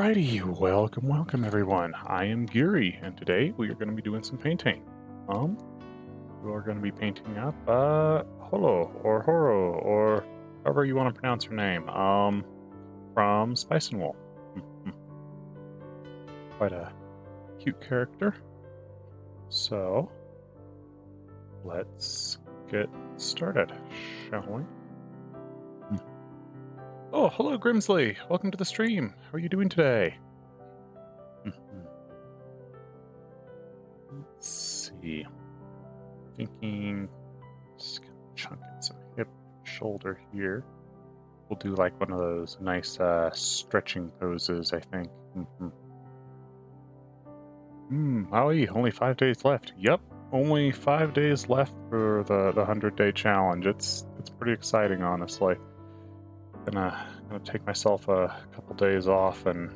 Alrighty, welcome everyone. I am Giri, and today we are going to be doing some painting. We are going to be painting up Holo or Horo or however you want to pronounce her name. From Spice and Wool. Quite a cute character. So let's get started, shall we? Oh, hello, Grimsley. Welcome to the stream. How are you doing today? Let's see. Thinking, just gonna chunk in some hip and shoulder here. We'll do like one of those nice stretching poses, I think. Wowie, only 5 days left. Yep, only 5 days left for the 100-day challenge. It's pretty exciting, honestly. Gonna take myself a couple days off and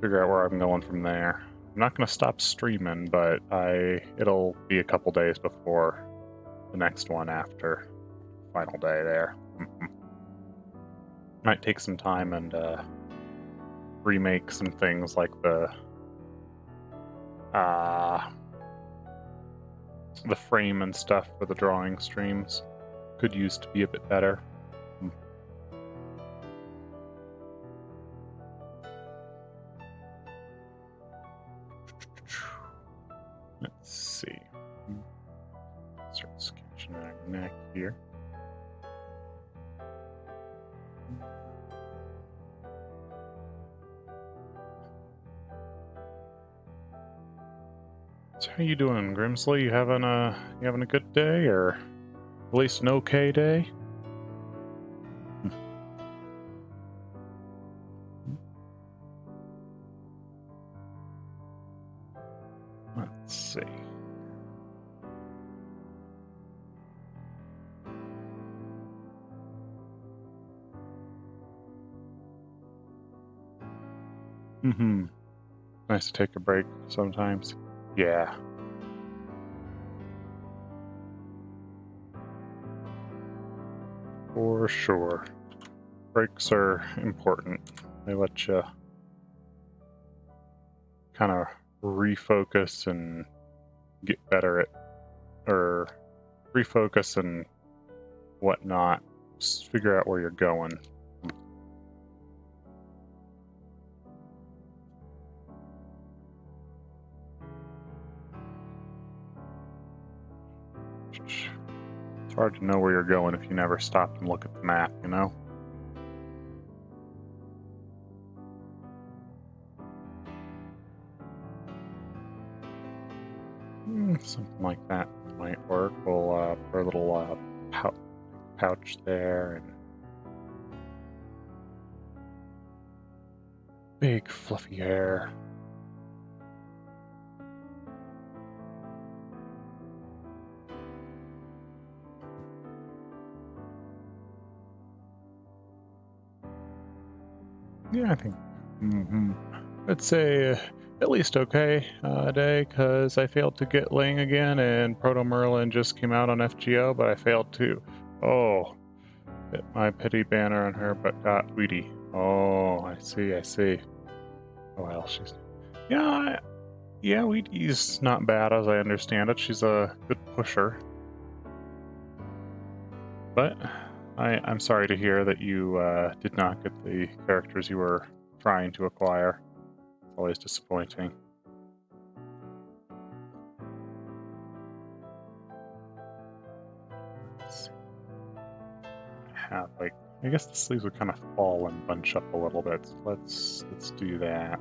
figure out where I'm going from there. I'm not gonna stop streaming, but it'll be a couple days before the next one after the final day there. Might take some time and remake some things like the frame and stuff for the drawing streams. Could use to be a bit better. Let's see. Start sketching our neck here. So how you doing, Grimsley? You having a good day, or at least an okay day? Let's see. Nice to take a break sometimes. Yeah. For sure. Breaks are important. They let you kind of refocus and get better at, or refocus and whatnot. Just figure out where you're going. It's hard to know where you're going if you never stop and look at the map, you know? Something like that might work. We'll put a little pouch there and big fluffy hair. Yeah, I think I'd say at least okay day, because I failed to get Ling again, and Proto Merlin just came out on FGO, but I failed to hit my pity banner on her, but got Weedy. Oh, I see. Oh well, she's yeah, Weedy's not bad as I understand it. She's a good pusher, but I'm sorry to hear that you did not get the characters you were trying to acquire. It's always disappointing. Let's see. I guess the sleeves would kind of fall and bunch up a little bit. So let's do that.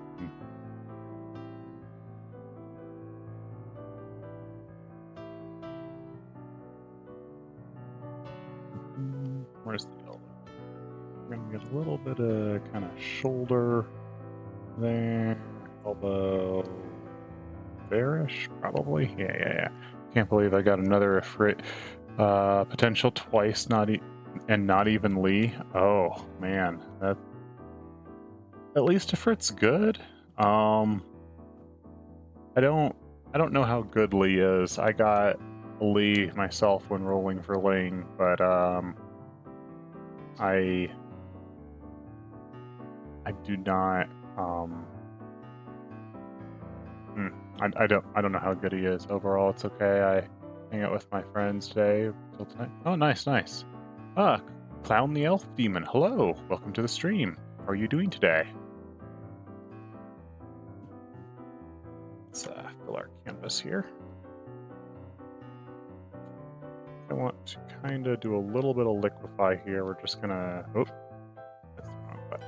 Where's the elbow? We're gonna get a little bit of kind of shoulder there, elbow there-ish, probably. Yeah. Can't believe I got another potential twice, not even Lee. Oh man, that at least if it's good. I don't know how good Lee is. I got Lee myself when rolling for Ling, but I do not I don't know how good he is. Overall, it's okay. I hang out with my friends today till tonight. Oh, nice. Ah, Clown the Elf Demon. Hello, welcome to the stream. How are you doing today? Let's fill our canvas here. I want to kind of do a little bit of liquefy here. We're just gonna. Oh, that's the wrong button.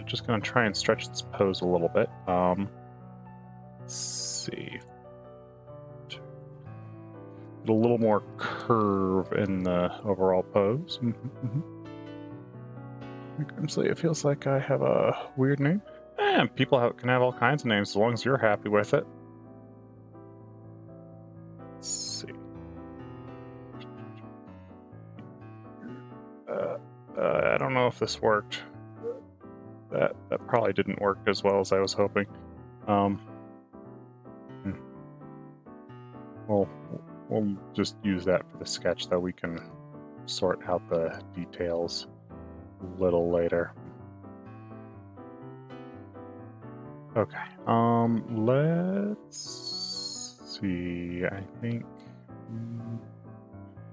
Just gonna try and stretch this pose a little bit. Let's see. Get a little more curve in the overall pose. Grimsley, it feels like I have a weird name. People can have all kinds of names as long as you're happy with it. Let's see. I don't know if this worked. That probably didn't work as well as I was hoping. We'll just use that for the sketch, though. We can sort out the details a little later. Okay. Let's see. I think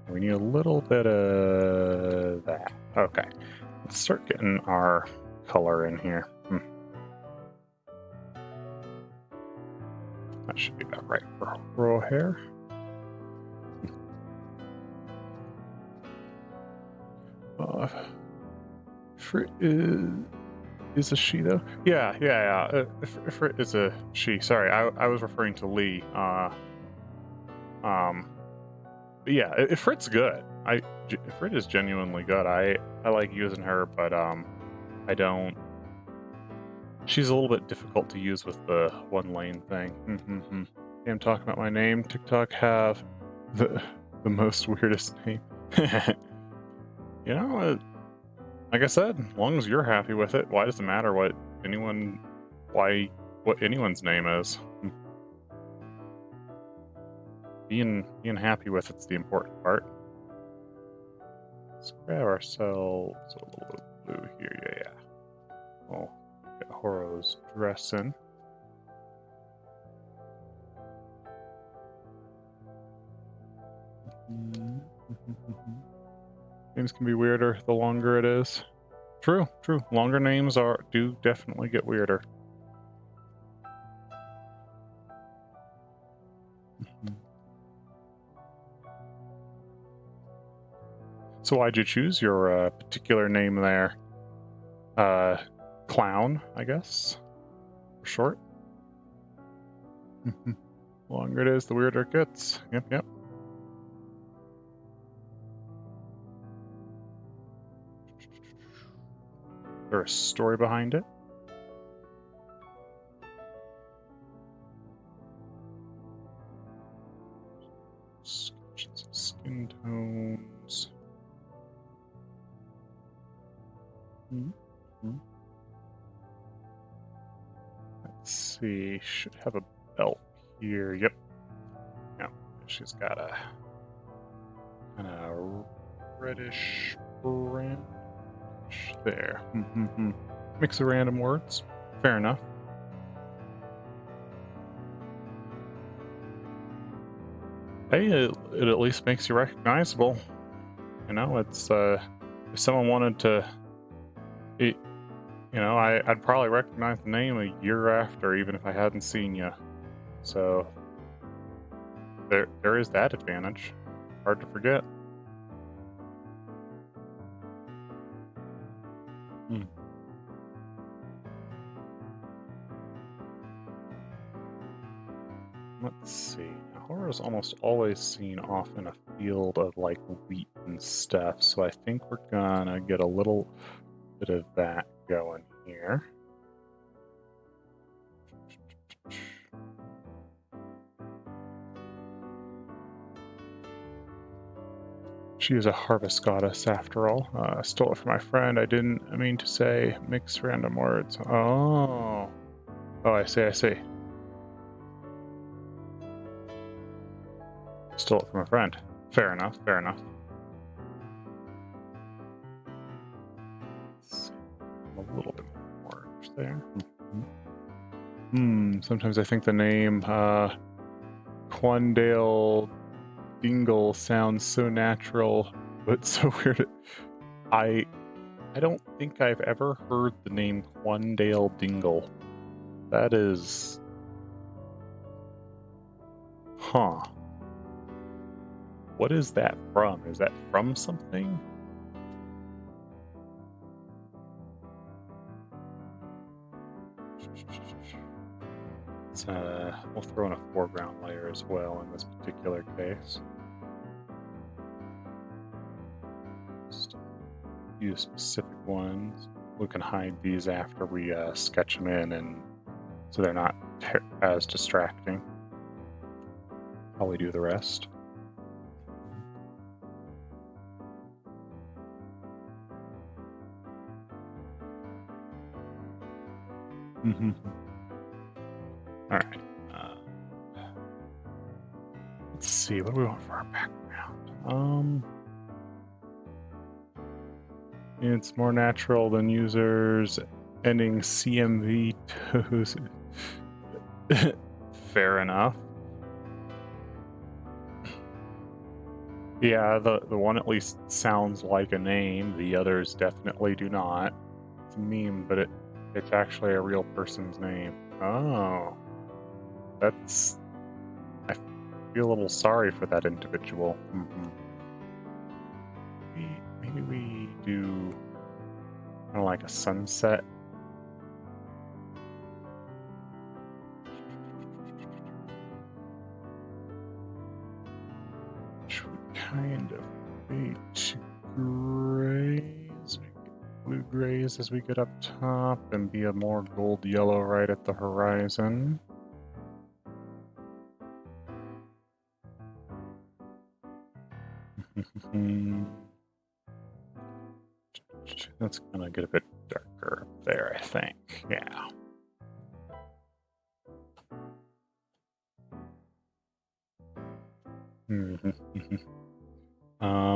we need a little bit of that. Okay. Let's start getting our color in here. That should be about right for row hair. Frit is a she though? Yeah. Frit is a she. Sorry, I was referring to Lee. But yeah, Frit's good. Frit is genuinely good. I like using her, but I don't. She's a little bit difficult to use with the one lane thing. I'm talking about my name. TikTok have the most weirdest name. You know, like I said, as long as you're happy with it, why does it matter what anyone's name is? Being happy with it's the important part. Let's grab ourselves a little bit of blue here. Yeah. We'll get Horo's dress in. Names can be weirder the longer it is. True. Longer names do definitely get weirder. So why'd you choose your particular name there? Clown, I guess, for short. The longer it is, the weirder it gets. Yep. There's a story behind it. Skin tones. Let's see. Should have a belt here. Yep. She's got a kind of reddish brown. There. Mix of random words. Fair enough. Hey, it at least makes you recognizable. You know, it's if someone wanted to, I'd probably recognize the name a year after, even if I hadn't seen you. So there is that advantage. Hard to forget. Let's see. Horo's almost always seen off in a field of like wheat and stuff, so I think we're gonna get a little bit of that going here. She is a harvest goddess after all. Stole it from my friend. I didn't mean to say mix random words. Oh, I see. Stole it from a friend. Fair enough. Let's see. A little bit more. Just there. Sometimes I think the name Quandale Dingle sounds so natural, but so weird. I don't think I've ever heard the name Quandale Dingle. That is... Huh. What is that from? Is that from something? We'll throw in a foreground layer as well in this particular case. Just use specific ones. We can hide these after we sketch them in, and so they're not as distracting. While we do the rest. All right. Let's see. What do we want for our background? It's more natural than users ending CMV to fair enough. Yeah, the one at least sounds like a name. The others definitely do not. It's a meme, but it's actually a real person's name. Oh. That's... I feel a little sorry for that individual. Maybe we do kind of like a sunset. Which would kind of fade to grays. We get blue grays as we get up top and be a more gold yellow right at the horizon. That's gonna get a bit darker up there, I think. Yeah.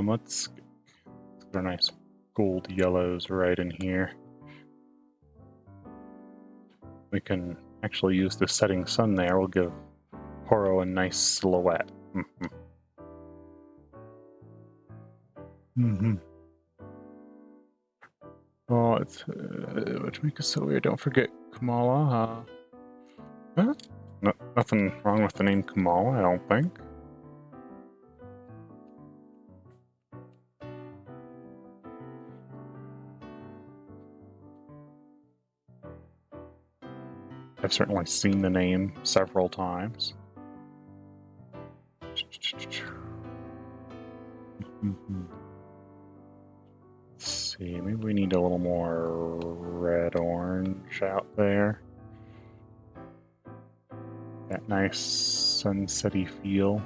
Let's get our nice gold yellows right in here. We can actually use the setting sun there. We'll give Holo a nice silhouette. Oh, it's which makes it so weird. Don't forget Kamala. Nothing wrong with the name Kamala, I don't think. I've certainly seen the name several times. Let's see, maybe we need a little more red-orange out there. That nice sunsetty feel.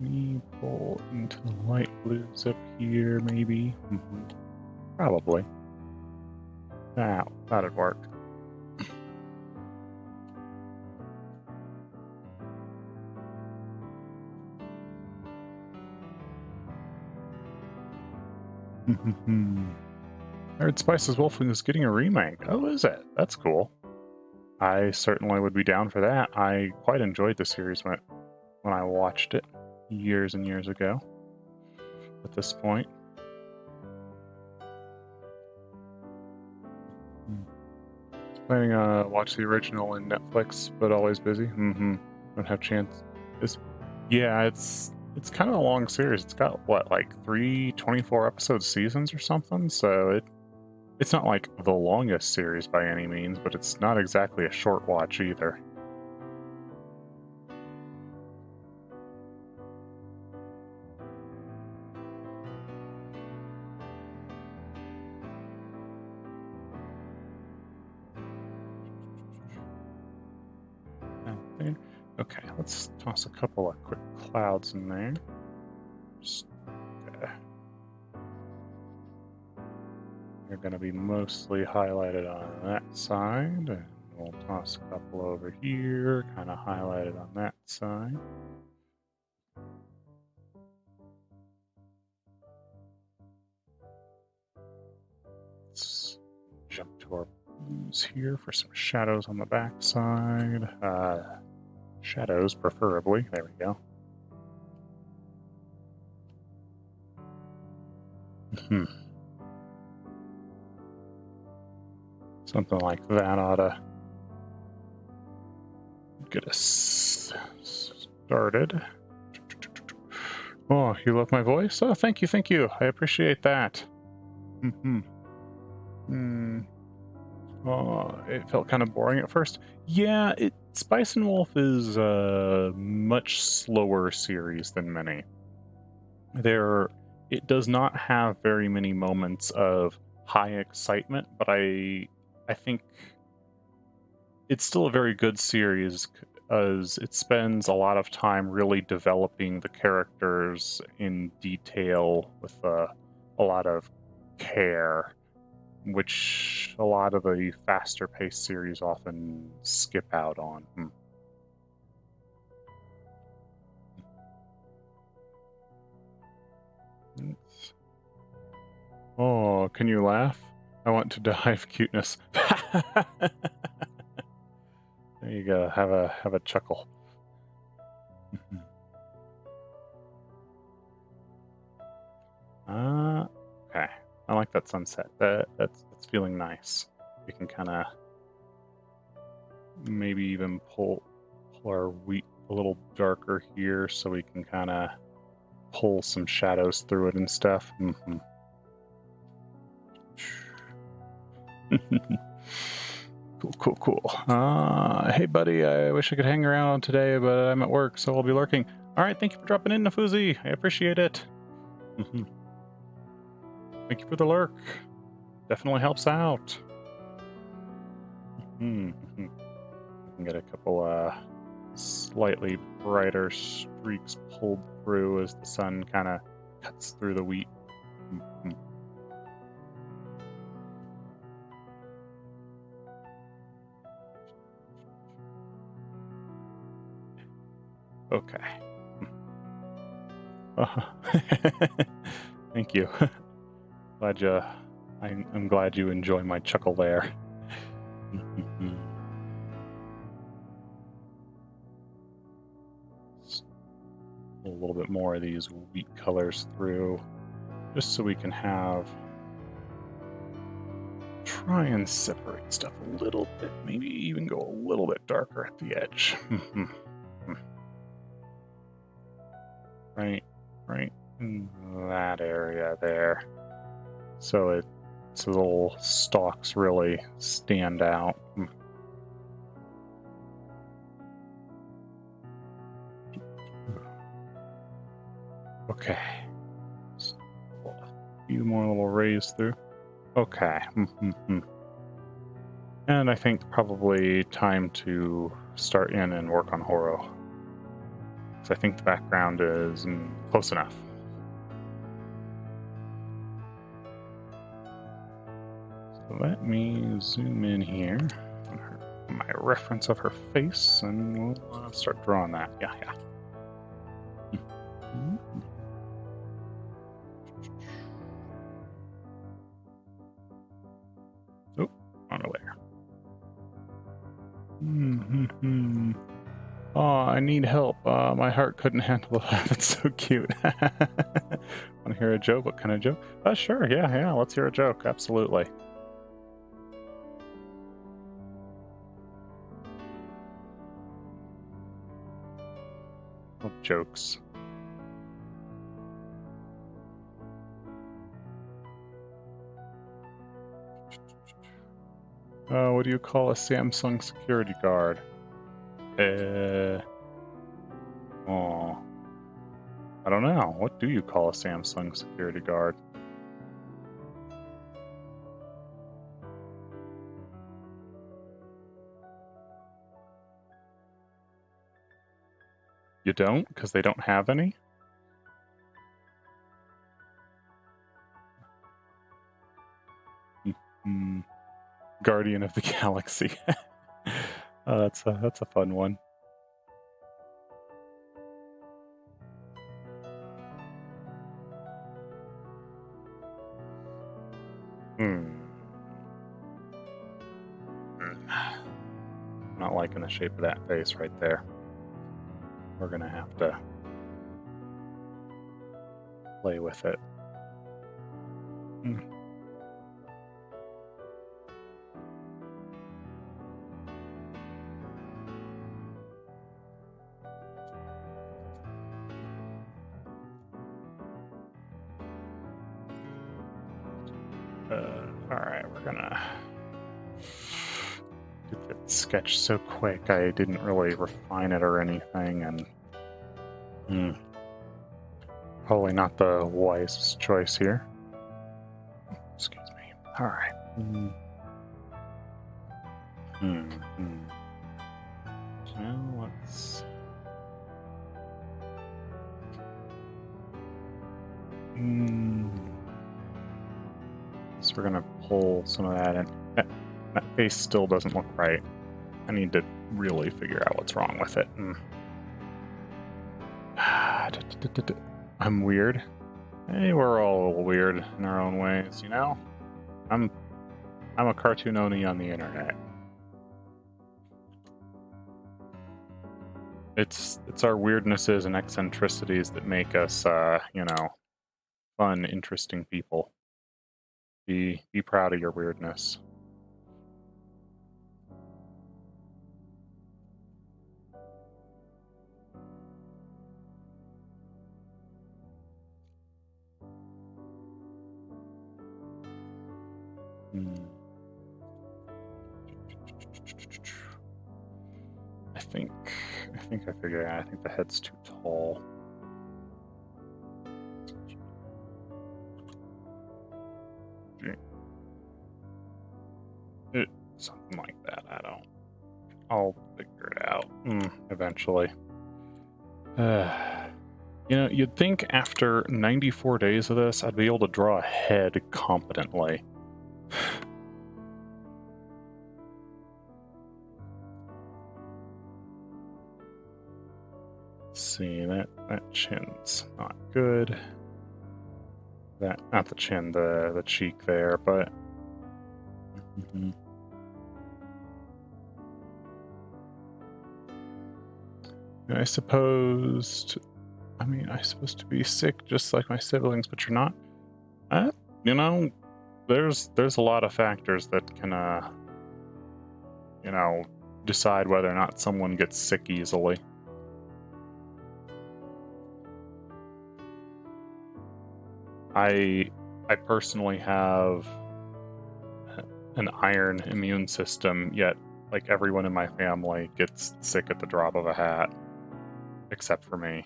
We pull into the light blues up here, maybe? Probably. That'd work. I heard Spice's Wolfing is getting a remake. Oh, is it? That's cool. I certainly would be down for that. I quite enjoyed the series when I watched it years and years ago at this point. Planning to watch the original in Netflix, but always busy. Don't have chance. Yeah, it's kind of a long series. It's got, what, like 3 24-episode seasons or something? So it's not like the longest series by any means, but it's not exactly a short watch either. Okay, let's toss a couple of quick clouds in there. They're going to be mostly highlighted on that side, and we'll toss a couple over here, kind of highlighted on that side. to our blues here for some shadows on the backside. Shadows, preferably. There we go. Something like that ought to get us started. Oh, you love my voice? Oh, thank you, thank you. I appreciate that. Oh, it felt kind of boring at first. Yeah, Spice and Wolf is a much slower series than many. It does not have very many moments of high excitement, but I think it's still a very good series as it spends a lot of time really developing the characters in detail with a lot of care, which a lot of the faster-paced series often skip out on. Oh, can you laugh? I want to die of cuteness. There you go. Have a chuckle. Okay. I like that sunset. That's feeling nice. We can kind of maybe even pull our wheat a little darker here, so we can kind of pull some shadows through it and stuff. Cool. Hey, buddy, I wish I could hang around today, but I'm at work, so I'll be lurking. All right, thank you for dropping in, Nafuzi. I appreciate it. Thank you for the lurk. Definitely helps out. We can get a couple slightly brighter streaks pulled through as the sun kind of cuts through the wheat. Okay. Thank you. I'm glad you enjoy my chuckle there. A little bit more of these wheat colors through, just so we can try and separate stuff a little bit, maybe even go a little bit darker at the edge. Right in that area there. So the little stalks really stand out. Okay. A few more little rays through. Okay. And I think probably time to start in and work on Holo. I think the background is close enough. So let me zoom in here on my reference of her face, and we'll start drawing that. Yeah. Oh, on the way. Oh, I need help. My heart couldn't handle that. That's so cute. Want to hear a joke? What kind of joke? Sure. Yeah. Let's hear a joke. Absolutely. Love jokes. What do you call a Samsung security guard? I don't know. What do you call a Samsung security guard? You don't? Because they don't have any? Guardian of the Galaxy. That's a fun one. Not liking the shape of that face right there. We're gonna have to play with it. Alright, we're gonna get that sketch so quick I didn't really refine it or anything, and probably not the wisest choice here. Excuse me. Alright. Now let's so we're gonna pull some of that in. That face still doesn't look right. I need to really figure out what's wrong with it. I'm weird. Hey, we're all weird in our own ways, you know? I'm a cartoon oni on the internet. It's our weirdnesses and eccentricities that make us, you know, fun, interesting people. Be proud of your weirdness. I think I figured it out. I think the head's too tall. Something like that. I'll figure it out eventually. You know, you'd think after 94 days of this, I'd be able to draw a head competently. Let's see, that chin's not good. That, not the chin, the cheek there, but I suppose to be sick just like my siblings, but you're not. You know, there's a lot of factors that can, you know, decide whether or not someone gets sick easily. I personally have an iron immune system, yet like everyone in my family gets sick at the drop of a hat, except for me.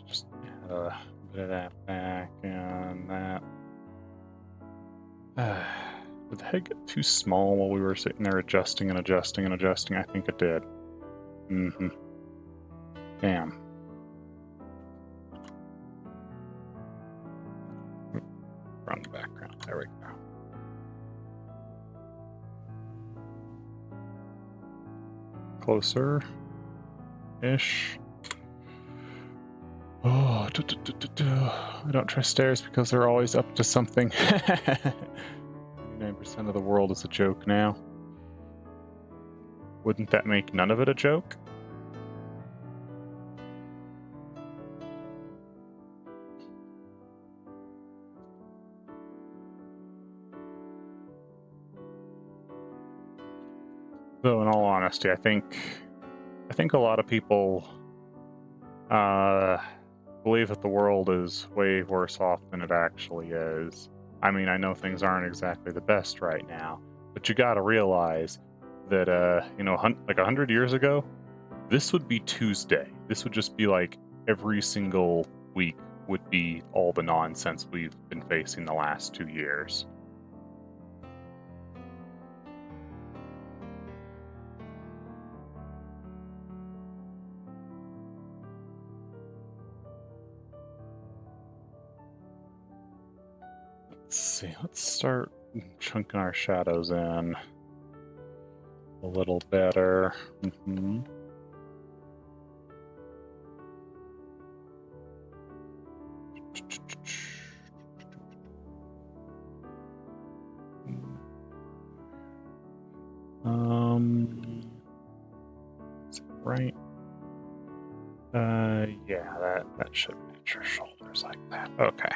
Just add a bit of that back and that. Did the head get too small while we were sitting there adjusting and adjusting and adjusting? I think it did. Damn. Run the background. There we go. Closer-ish. Oh, I don't trust stairs because they're always up to something. 99% of the world is a joke now. Wouldn't that make none of it a joke? Though, in all honesty, I think a lot of people believe that the world is way worse off than it actually is. I mean, I know things aren't exactly the best right now, but you gotta realize that, you know, like 100 years ago, this would be Tuesday. This would just be like every single week would be all the nonsense we've been facing the last 2 years. Let's see, let's start chunking our shadows in. a little better. Mm-hmm. Is it right? Yeah, that should match your shoulders like that. Okay.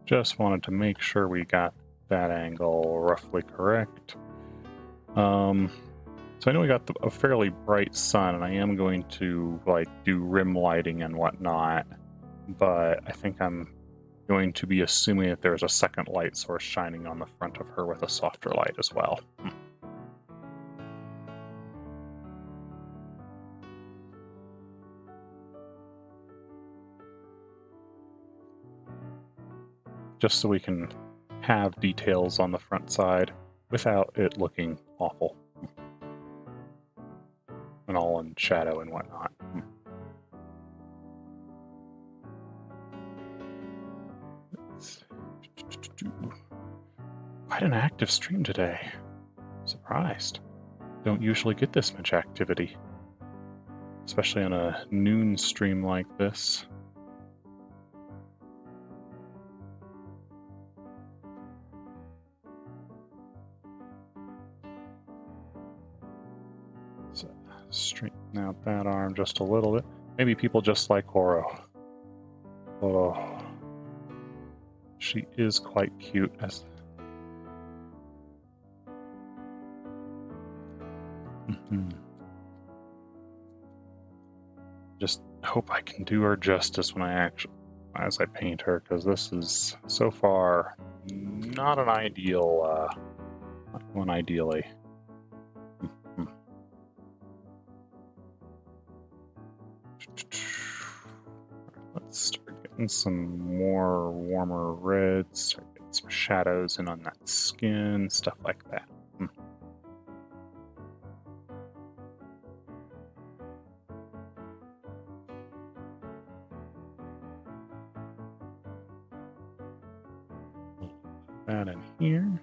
Just wanted to make sure we got that angle roughly correct. So I know we got a fairly bright sun, and I am going to do rim lighting and whatnot, but I think I'm going to be assuming that there's a second light source shining on the front of her with a softer light as well. Just so we can have details on the front side without it looking awful. And all in shadow and whatnot. Quite an active stream today. Surprised. Don't usually get this much activity. Especially on a noon stream like this. So, straighten out that arm just a little bit. Maybe people just like Holo. Oh, she is quite cute. Just hope I can do her justice as I paint her, because this is so far not an ideal, not going ideally. Let's start getting some more warmer reds, start getting some shadows in on that skin, stuff like that. That in here.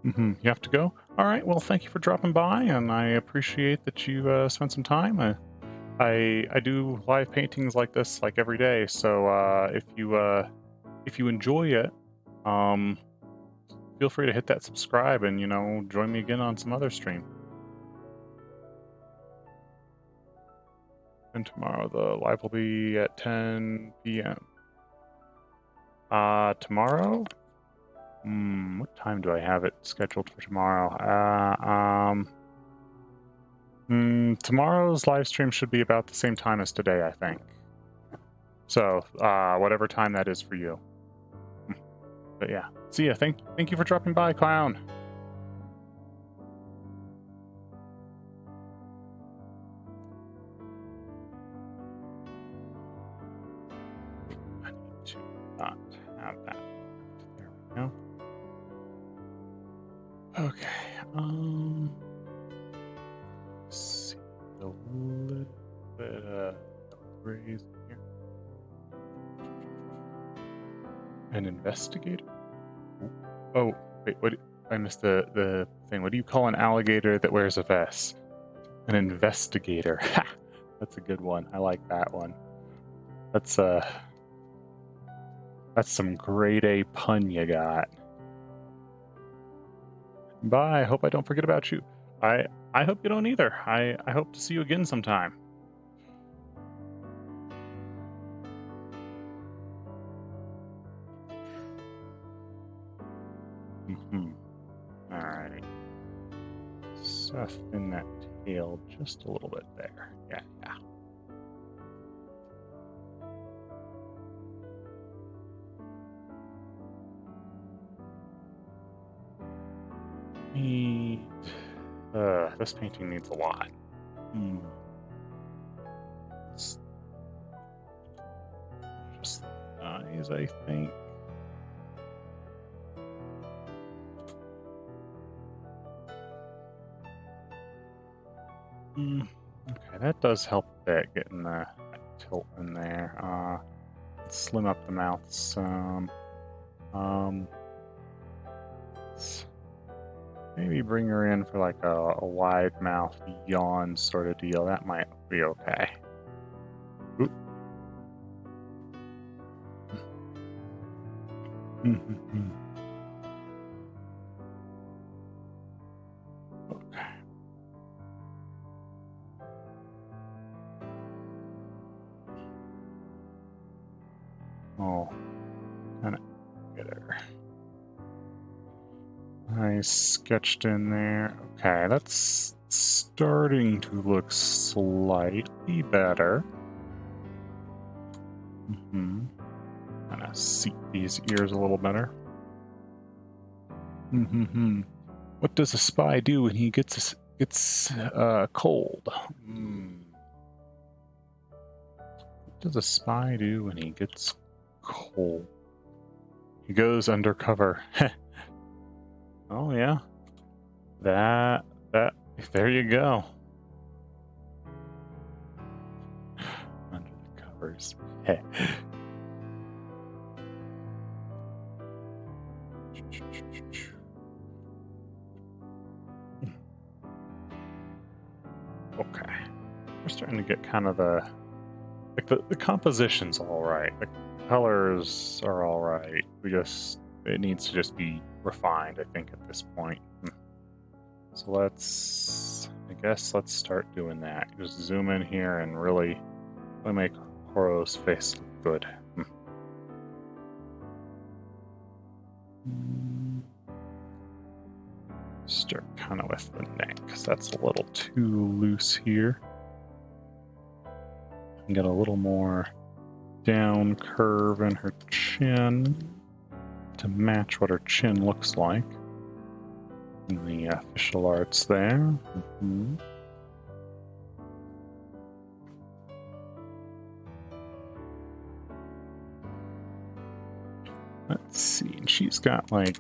You have to go? All right, well, thank you for dropping by, and I appreciate that you spent some time. I do live paintings like this every day, so if you enjoy it, feel free to hit that subscribe and join me again on some other stream. And tomorrow the live will be at 10 p.m. Tomorrow? What time do I have it scheduled for tomorrow? Tomorrow's live stream should be about the same time as today, I think. So, whatever time that is for you. But yeah, see ya. Thank you for dropping by, Clown. I need to not have that. There we go. Okay, let's see a little bit of raise here. An investigator? Oh, wait, what? I missed the thing. What do you call an alligator that wears a vest? An investigator. Ha! That's a good one. I like that one. That's some grade A pun you got. Bye. I hope I don't forget about you. I hope you don't either. I hope to see you again sometime. Alright. Soften that tail just a little bit there. Yeah. This painting needs a lot. Just the eyes, I think. Okay, that does help a bit, getting that tilt in there. Let's slim up the mouth some. Maybe bring her in for like a wide mouth yawn sort of deal. That might be okay. Oop. Okay. Oh, kind of get her. Nice sketched in there. Okay, that's starting to look slightly better. Kind of seat these ears a little better. What does a spy do when he gets cold? What does a spy do when he gets cold? He goes undercover. Oh yeah, there you go. Under the covers. Okay, we're starting to get kind of the composition's all right. The colors are all right. It needs to just be refined, I think, at this point. So I guess let's start doing that. Just zoom in here and really make Horo's face look good. Start kind of with the neck, because that's a little too loose here. Get a little more down curve in her chin to match what her chin looks like. And the official art's there. Let's see, and she's got like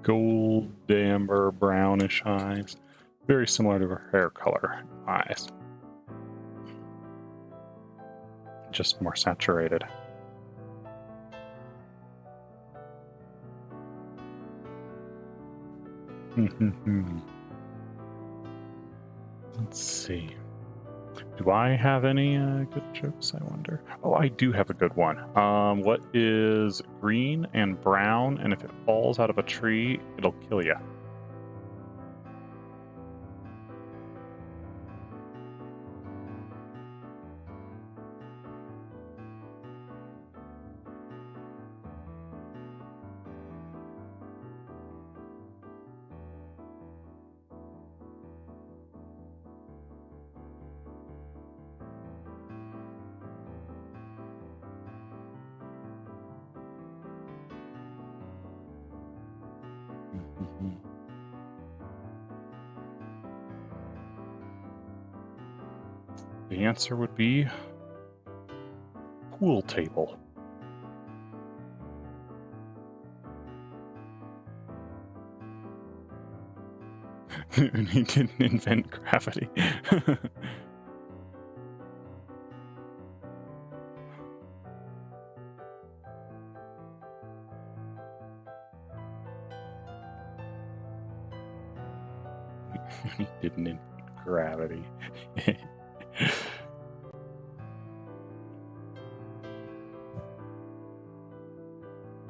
gold, amber, brownish eyes. Very similar to her hair color eyes. Just more saturated. Let's see. Do I have any good jokes, I wonder? Oh, I do have a good one. What is green and brown, and if it falls out of a tree, it'll kill you? The answer would be pool table. And he didn't invent gravity. He didn't invent gravity.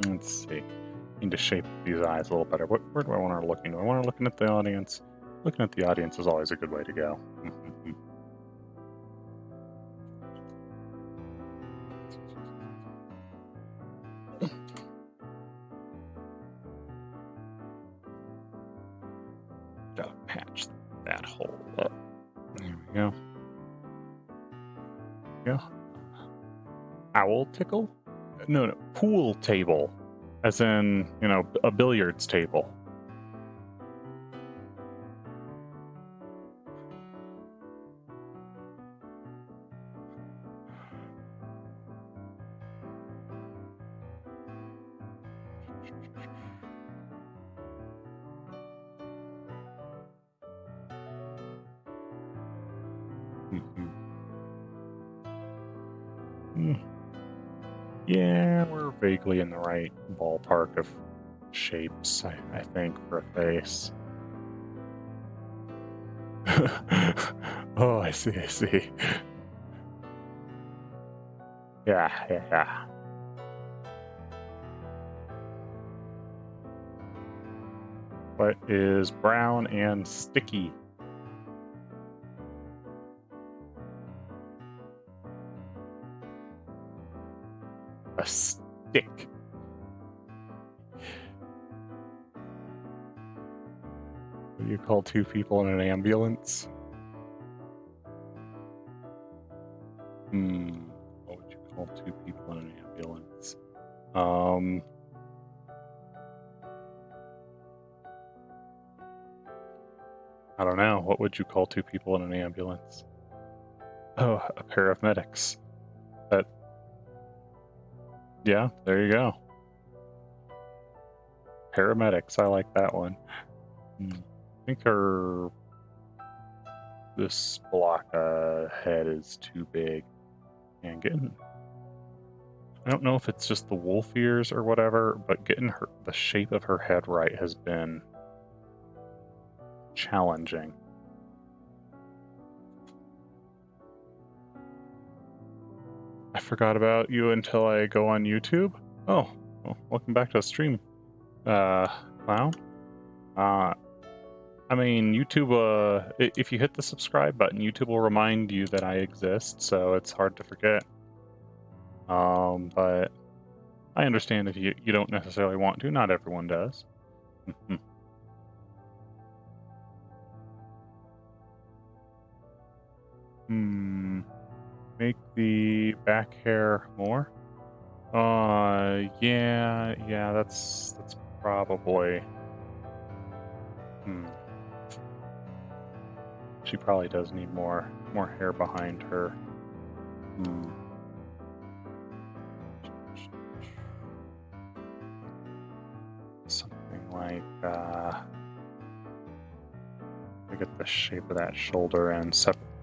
Let's see. Need to shape these eyes a little better. Where do I want her looking? Do I want her looking at the audience? Looking at the audience is always a good way to go. Gotta patch that hole up. There we go. Yeah. Owl tickle? No, pool table. As in, a billiards table. Yeah, we're vaguely in the right ballpark of shapes, I think, for a face. Oh, I see. Yeah. What is brown and sticky? A stick. What do you call two people in an ambulance? What would you call two people in an ambulance? I don't know. What would you call two people in an ambulance? Oh, a pair of medics. Yeah, there you go. Paramedics, I like that one. I think this block head is too big. And I don't know if it's just the wolf ears or whatever, but getting the shape of her head right has been challenging. I forgot about you until I go on YouTube. Oh, well, welcome back to the stream, Clown. I mean, YouTube, if you hit the subscribe button, YouTube will remind you that I exist, so it's hard to forget. But I understand if you don't necessarily want to. Not everyone does. Make the back hair more. Yeah, that's probably. She probably does need more hair behind her. Something like look at the shape of that shoulder and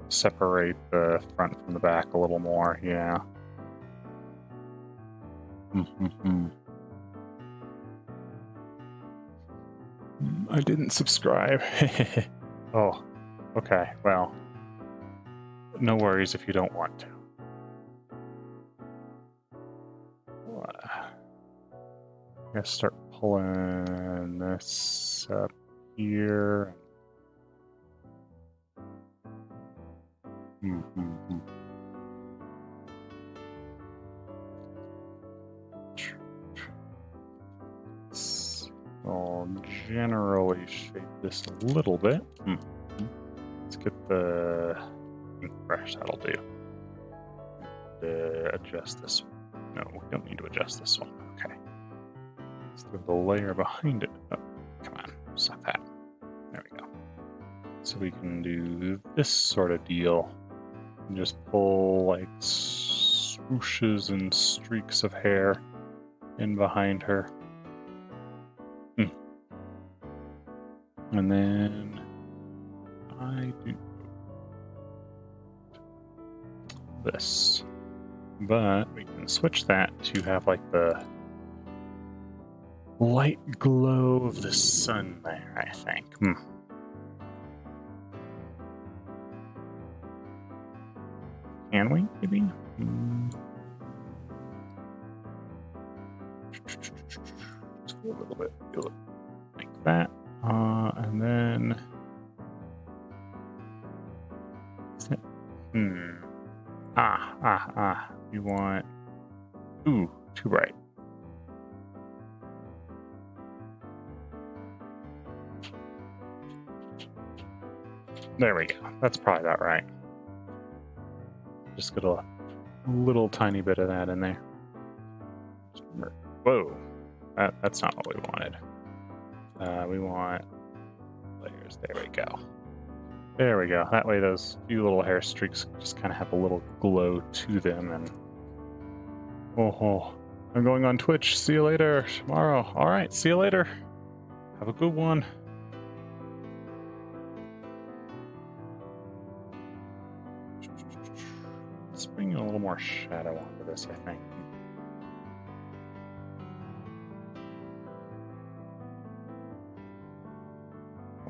separate the front from the back a little more. Yeah. I didn't subscribe. Oh, okay. Well, no worries if you don't want to. I'm gonna start pulling this up here. I'll generally shape this a little bit. Let's get the ink brush, that'll do. Adjust this one. No, we don't need to adjust this one. Okay. Let's do the layer behind it. Oh, come on, stop that. There we go. So we can do this sort of deal. And just pull like swooshes and streaks of hair in behind her. And then I do this. But we can switch that to have like the light glow of the sun there, I think. Can we, maybe? Let's go a little bit like that. And then... We want... Ooh, too bright. There we go. That's probably about right. Just get a little tiny bit of that in there. Whoa. That's not what we wanted. We want layers. There we go. There we go. That way those few little hair streaks just kind of have a little glow to them. And I'm going on Twitch. See you later tomorrow. All right. See you later. Have a good one. Let's bring in a little more shadow onto this, I think.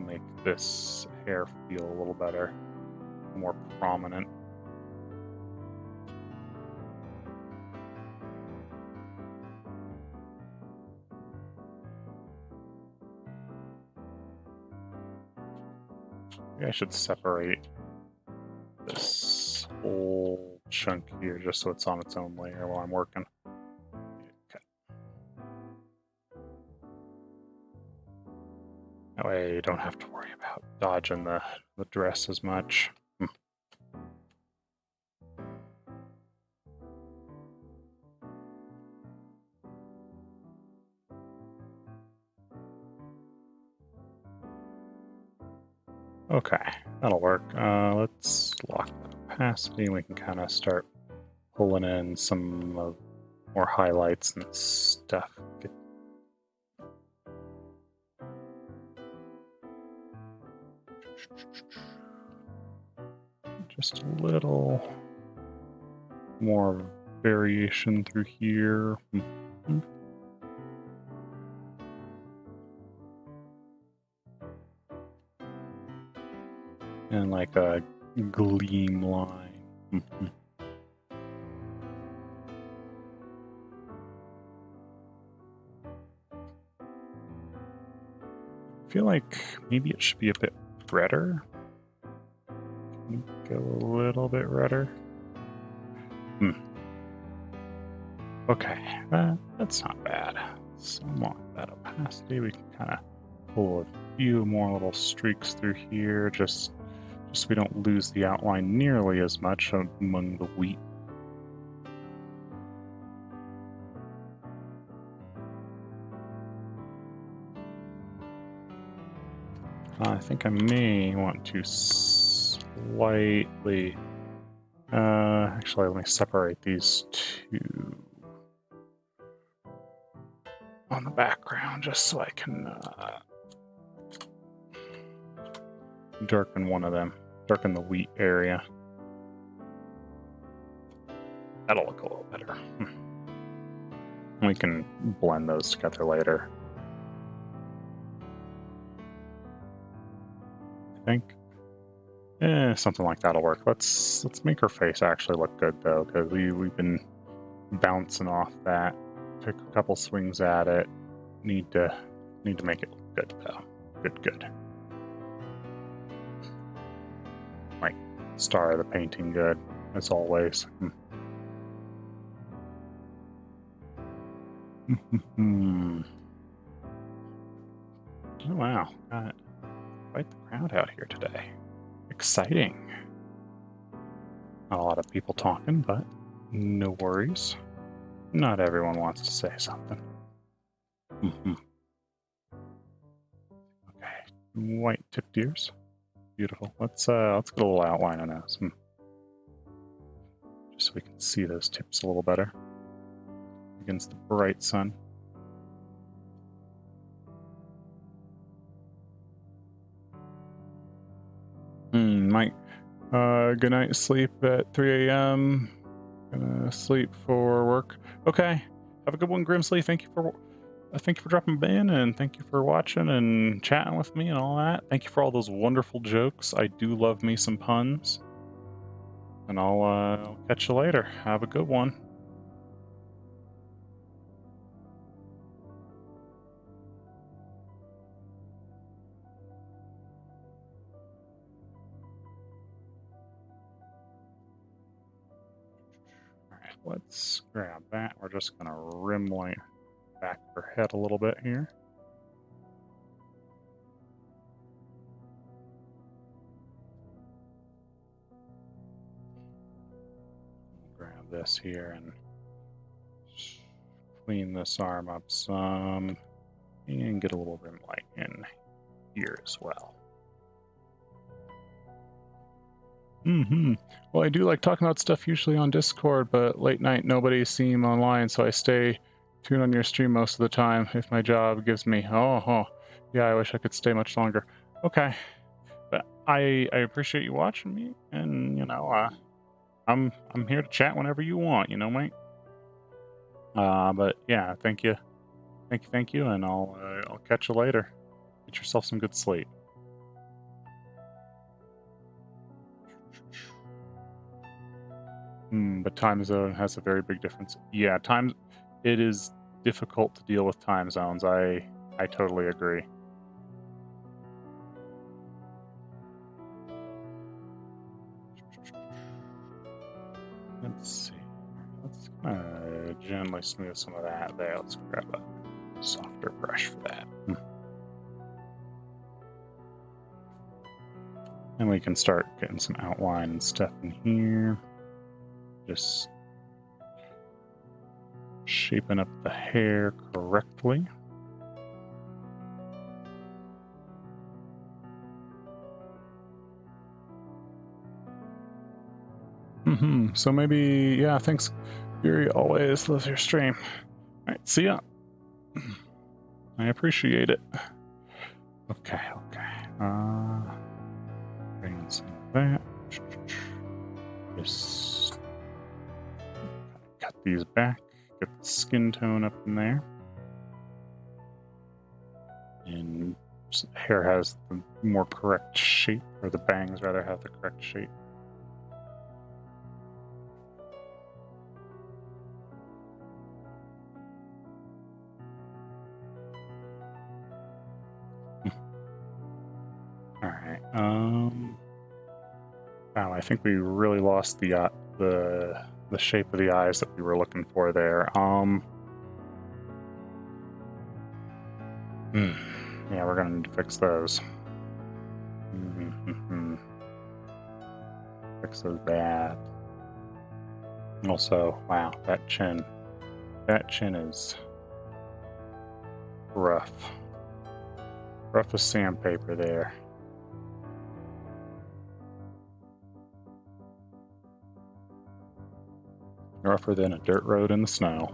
make this hair feel a little better, more prominent. Maybe I should separate this whole chunk here just so it's on its own layer while I'm working. Okay. That way you don't have to worry about dodging the dress as much. Okay, that'll work. Let's lock the opacity. We can kind of start pulling in some more highlights and stuff. Just a little more variation through here. And like a gleam line. I feel like maybe it should be a bit redder. Go a little bit redder. Okay, that's not bad. Somewhat that opacity. We can kind of pull a few more little streaks through here, just so we don't lose the outline nearly as much among the wheat. I think I may want to slightly... actually, let me separate these two on the background just so I can darken one of them. Darken the wheat area. That'll look a little better. We can blend those together later. I think. Something like that'll work. Let's make her face actually look good though, because we've been bouncing off that. Took a couple swings at it. Need to make it look good though. Good. Like star of the painting good, as always. Oh wow, got quite the crowd out here today. Exciting. Not a lot of people talking, but no worries. Not everyone wants to say something. Okay, white tipped ears. Beautiful. Let's get a little outline on those. Just so we can see those tips a little better against the bright sun. Mike, good night, sleep at 3 a.m. Gonna sleep for work. Okay, have a good one, Grimsley. Thank you for dropping in, and thank you for watching and chatting with me and all that. Thank you for all those wonderful jokes. I do love me some puns. And I'll catch you later. Have a good one. Alright, let's grab that. We're just gonna rim light back her head a little bit here. Grab this here and clean this arm up some and get a little rim light in here as well. Well, I do like talking about stuff usually on Discord, but late night nobody seem online, so I stay tuned on your stream most of the time if my job gives me. Yeah, I wish I could stay much longer. Okay, but I appreciate you watching me, and you know, I'm here to chat whenever you want, you know, mate. But yeah, thank you, and I'll catch you later. Get yourself some good sleep. But time zone has a very big difference. Yeah, it is difficult to deal with time zones. I totally agree. Let's see. Let's gently smooth some of that there. Let's grab a softer brush for that. And we can start getting some outline and stuff in here. Just shaping up the hair correctly. So maybe, yeah, thanks. Giri always loves your stream. All right, see ya. I appreciate it. Okay. Bring in some of that. Just cut these back, get the skin tone up in there. And so the hair has the more correct shape, or the bangs rather have the correct shape. Alright, wow, I think we really lost the shape of the eyes that we were looking for there. Yeah, we're gonna need to fix those. Fix those bad. Also, wow, that chin is rough. Rough as sandpaper there. Rougher than a dirt road in the snow.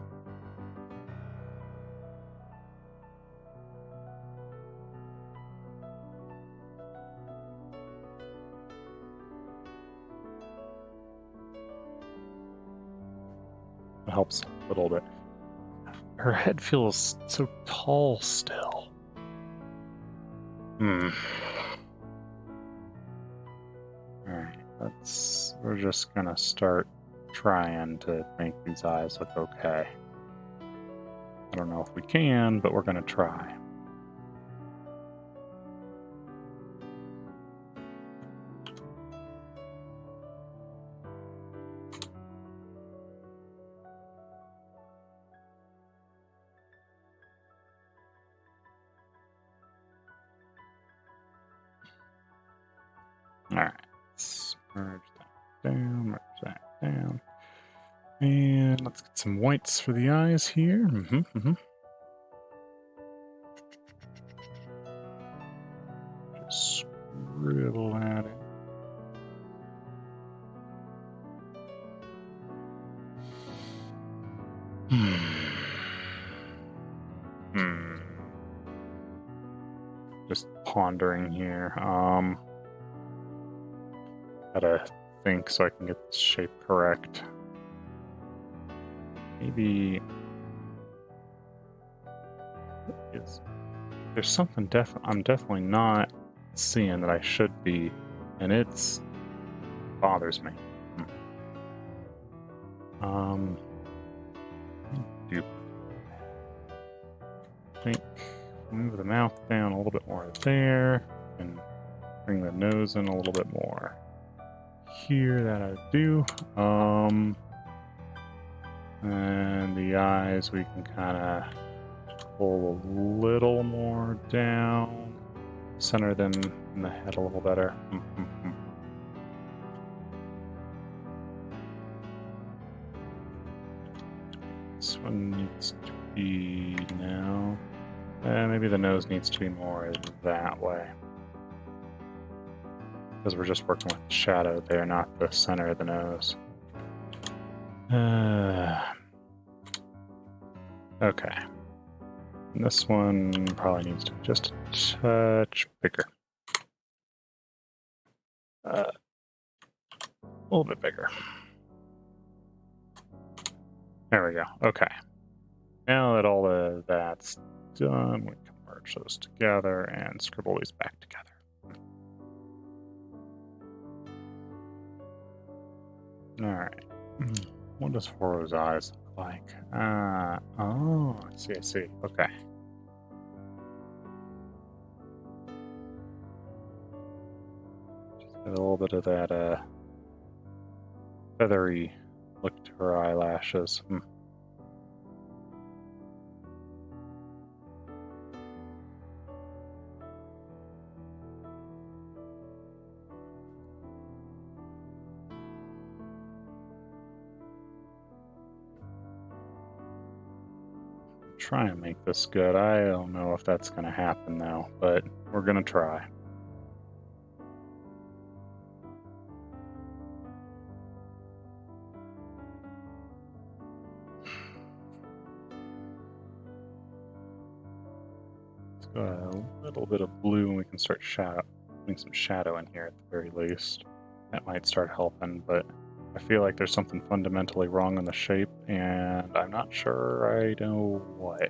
It helps a little bit. Her head feels so tall still. Alright, we're just gonna start trying to make these eyes look okay. I don't know if we can, but we're gonna try. Alright, let's merge that down, merge that down. And let's get some whites for the eyes here. Just scribble that in. Just pondering here. Gotta think so I can get the shape correct. Maybe there's something I'm definitely not seeing that I should be, and it bothers me. I think move the mouth down a little bit more there, and bring the nose in a little bit more. Here, that I do. And the eyes we can kind of pull a little more down, center them in the head a little better. This one needs to be now. Maybe the nose needs to be more that way. Because we're just working with the shadow there, not the center of the nose. Okay. And this one probably needs to be just a touch bigger. A little bit bigger. There we go. Okay. Now that all of that's done, we can merge those together and scribble these back together. All right. What does Horo's eyes look like? Oh, I see. Okay. Just got a little bit of that feathery look to her eyelashes. Try and make this good. I don't know if that's going to happen though, but we're going to try. Let's go a little bit of blue and we can start putting some shadow in here at the very least. That might start helping, but I feel like there's something fundamentally wrong in the shape, and I'm not sure I know what.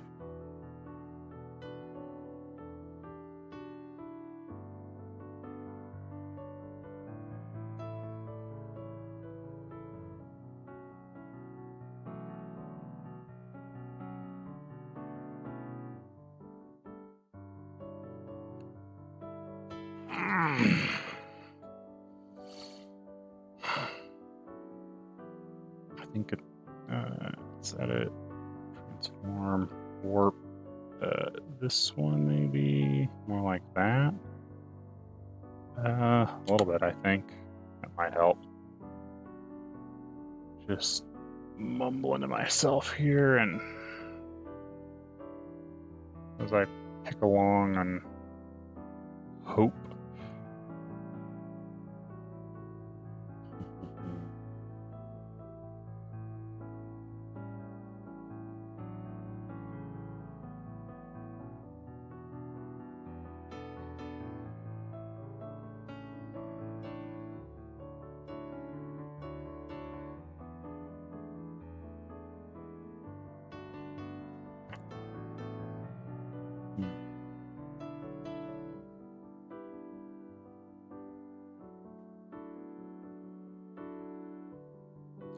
I think let's edit, transform, warp. This one maybe more like that. A little bit, I think. That might help. Just mumbling to myself here, and as I pick along and hope.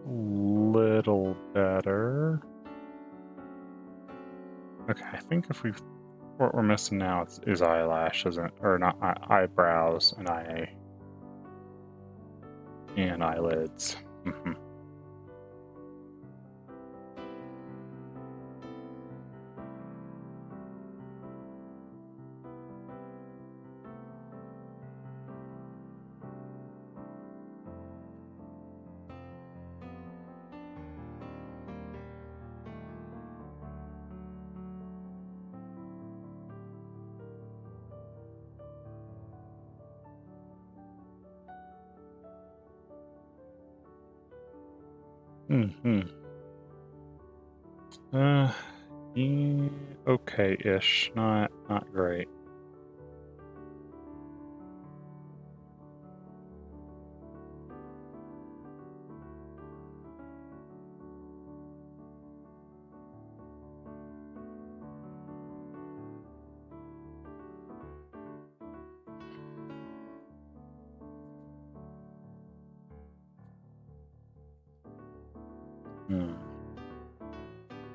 Little better. Okay, I think what we're missing now is eyelashes, or not eyebrows and eyelids. Yeah, okay-ish, not great.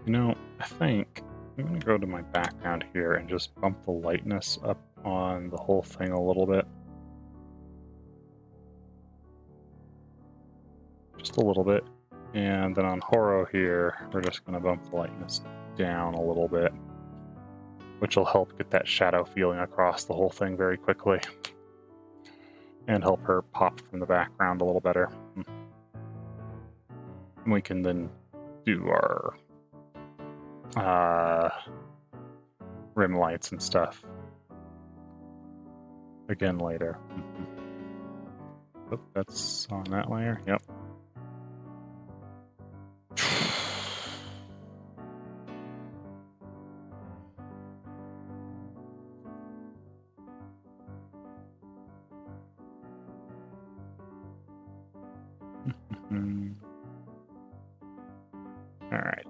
You know, I think I'm going to go to my background here and just bump the lightness up on the whole thing a little bit. Just a little bit. And then on Horo here, we're just going to bump the lightness down a little bit, which will help get that shadow feeling across the whole thing very quickly and help her pop from the background a little better. And we can then do our rim lights and stuff again later. Oh, that's on that layer. Yep. All right.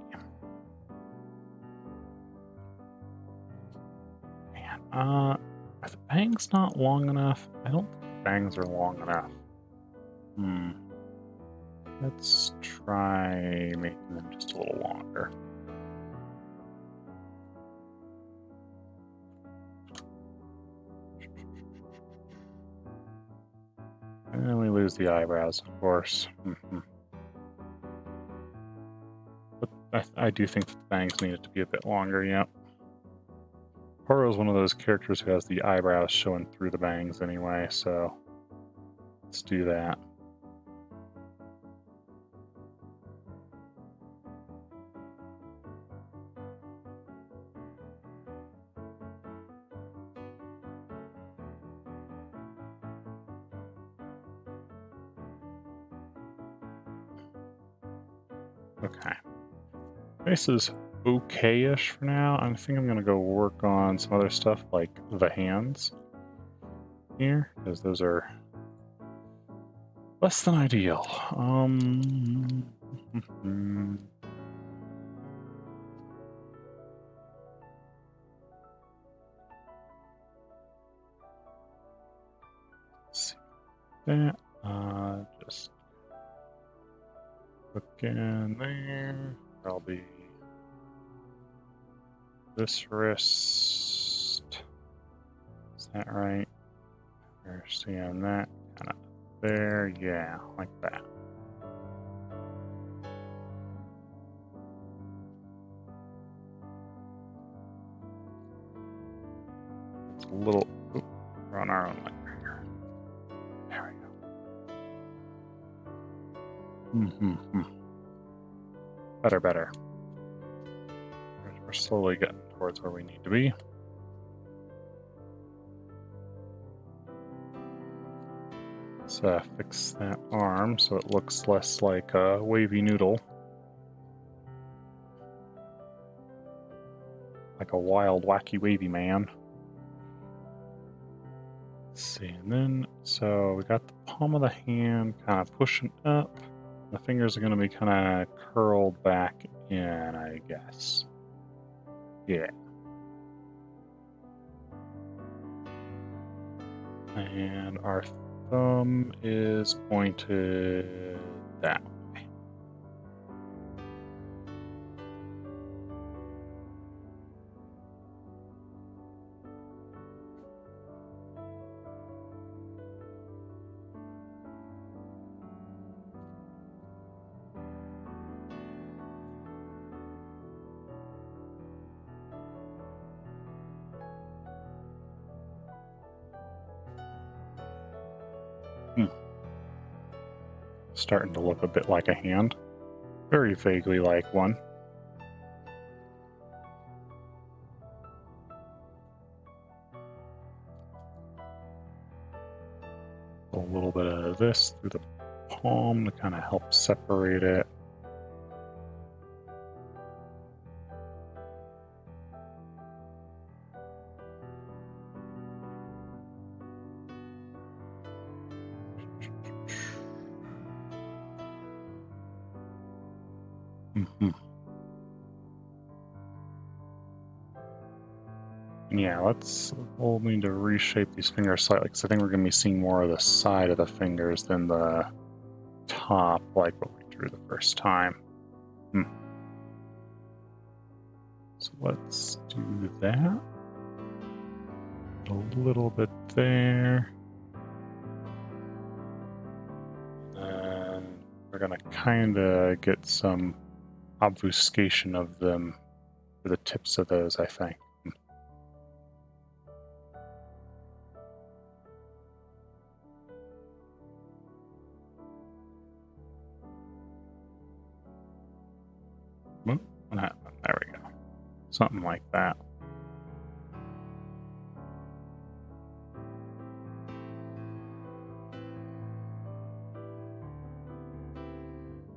Man, are the bangs not long enough? I don't think the bangs are long enough. Let's try making them just a little longer. And then we lose the eyebrows, of course. But I do think that the bangs needed to be a bit longer, yeah. Holo is one of those characters who has the eyebrows showing through the bangs anyway, so let's do that. Okay. Face is okay-ish for now. I think I'm gonna go work on some other stuff like the hands here, because those are less than ideal. Let's see that. Just look in there. That'll be this wrist. Is that right? We're seeing that kind of there. Yeah, like that. It's a little. Oop, we're on our own line right here. There we go. Better. We're slowly getting towards where we need to be. Let's fix that arm so it looks less like a wavy noodle. Like a wild, wacky, wavy man. Let's see, and then, so we got the palm of the hand kind of pushing up. The fingers are going to be kind of curled back in, I guess. Yeah. And our thumb is pointed that way. Starting to look a bit like a hand. Very vaguely like one. A little bit of this through the palm to kind of help separate it. Yeah, we'll need to reshape these fingers slightly, because I think we're going to be seeing more of the side of the fingers than the top, like what we drew the first time. So let's do that. A little bit there. And we're going to kind of get some obfuscation of them for the tips of those, I think. What happened? There we go. Something like that.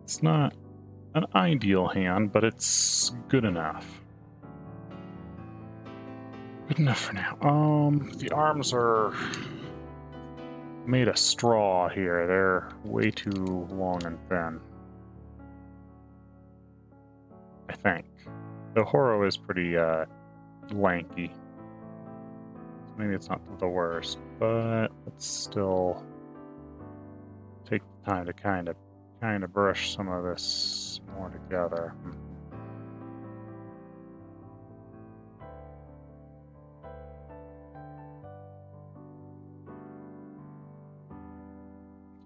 It's not an ideal hand, but it's good enough. Good enough for now. The arms are made of straw here. They're way too long and thin, I think. The Holo is pretty lanky. So maybe it's not the worst, but let's still take the time to kind of kind of brush some of this more together.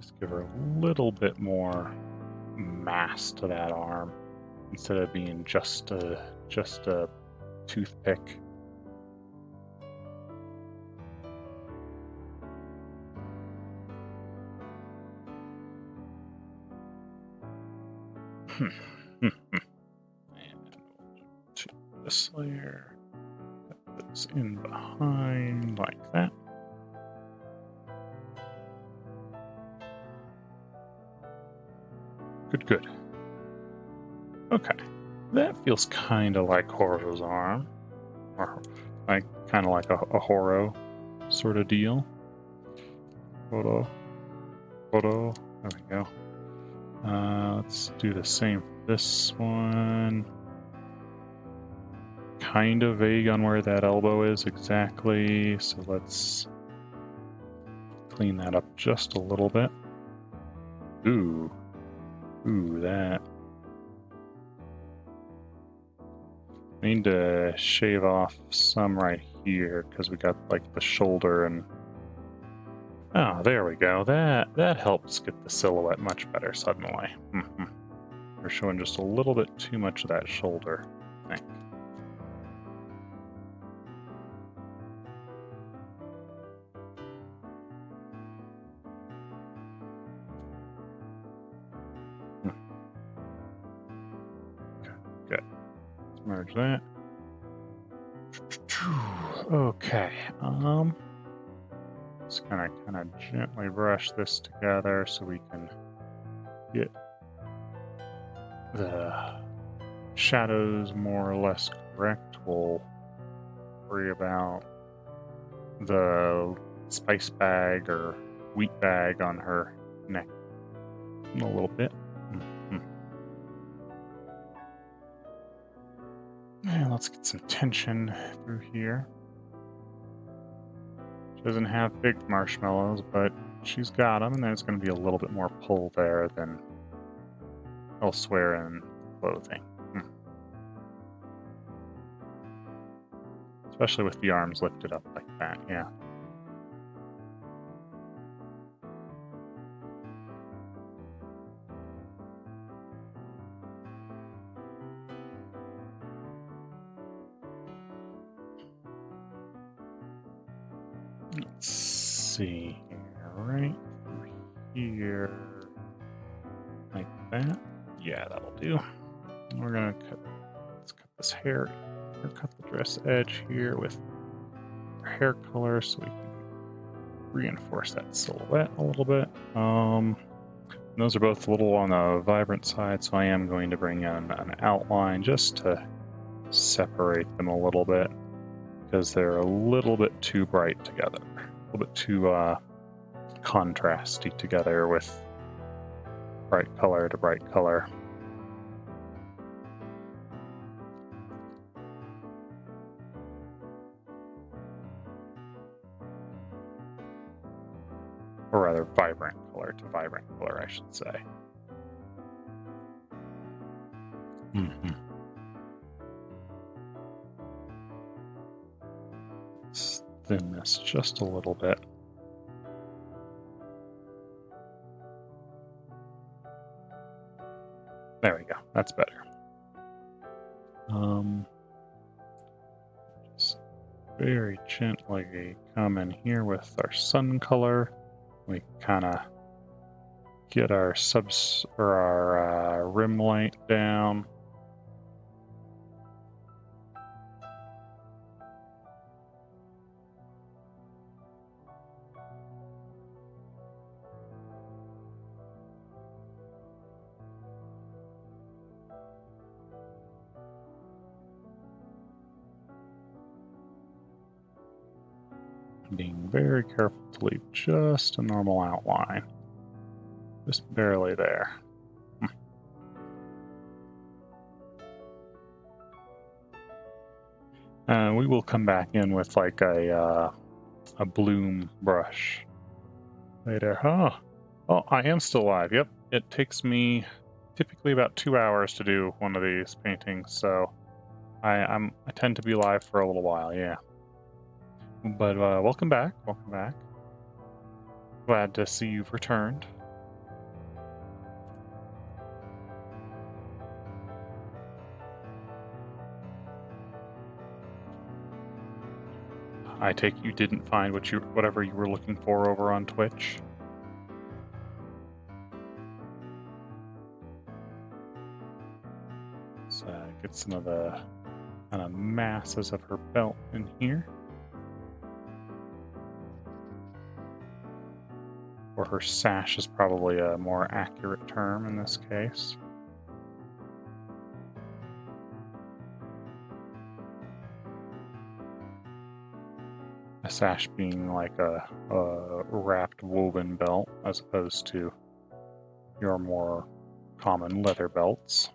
Just give her a little bit more mass to that arm instead of being just a toothpick. And to this layer, put this in behind like that. Good. Okay, that feels kind of like Horo's arm, or like kind of like a Horo sort of deal. Horo. There we go. Let's do the same for this one. Kind of vague on where that elbow is exactly, so let's clean that up just a little bit. Ooh, that. I need to shave off some right here because we got like the shoulder and oh, there we go. That helps get the silhouette much better suddenly. We're showing just a little bit too much of that shoulder, I think. Good. Let's merge that. Okay. Just gonna kind of gently brush this together so we can get the shadows more or less correct. We'll worry about the spice bag or wheat bag on her neck in a little bit. And let's get some tension through here. She doesn't have big marshmallows, but she's got them, and there's going to be a little bit more pull there than elsewhere in clothing. Especially with the arms lifted up like that, yeah. Let's see here, right through here, like that. Yeah, that'll do. We're gonna let's cut this hair, or cut the dress edge here with our hair color so we can reinforce that silhouette a little bit. Those are both a little on the vibrant side, so I am going to bring in an outline just to separate them a little bit, because they're a little bit too bright together, a little bit too contrasty together with bright color to bright color. Or rather, vibrant color to vibrant color, I should say. Let's thin this just a little bit. There we go. That's better. Just very gently come in here with our sun color. We kind of get our subs or our rim light down. Being very careful to leave just a normal outline. Just barely there. We will come back in with like a bloom brush later. Oh, I am still alive. Yep. it takes me typically about 2 hours to do one of these paintings, so I tend to be live for a little while, yeah. But welcome back, welcome back. Glad to see you've returned. I take you didn't find whatever you were looking for over on Twitch. Let's get some of the kind of masses of her belt in here. Or her sash is probably a more accurate term in this case. A sash being like a wrapped woven belt as opposed to your more common leather belts.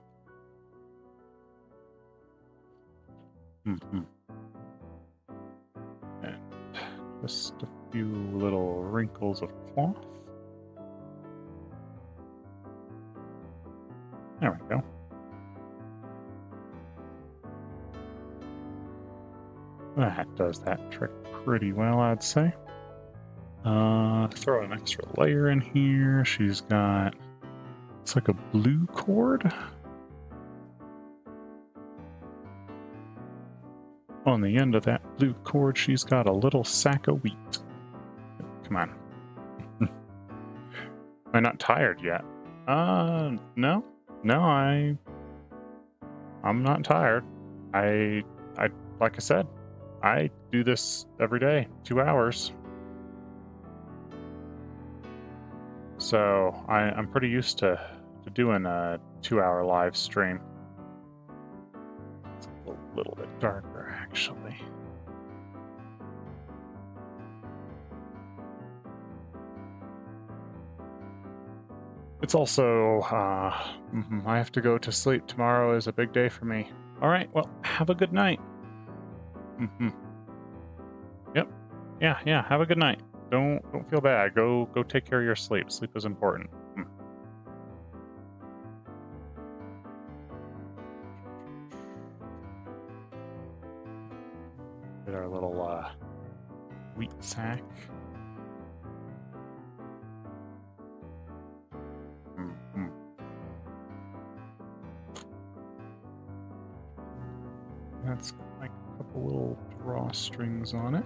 And just a few little wrinkles of cloth. There we go. That does that trick pretty well, I'd say. Throw an extra layer in here. She's got, it's like a blue cord. On the end of that blue cord, she's got a little sack of wheat. Come on. Am I not tired yet? No, I'm not tired. I like I said, I do this every day, 2 hours. So I'm pretty used to doing a 2-hour live stream. It's a little bit darker, actually. It's also, I have to go to sleep. Tomorrow is a big day for me. All right, well, have a good night. Yep. Yeah, have a good night. Don't feel bad. Go take care of your sleep. Sleep is important. Get our little wheat sack. That's got like a couple little drawstrings on it.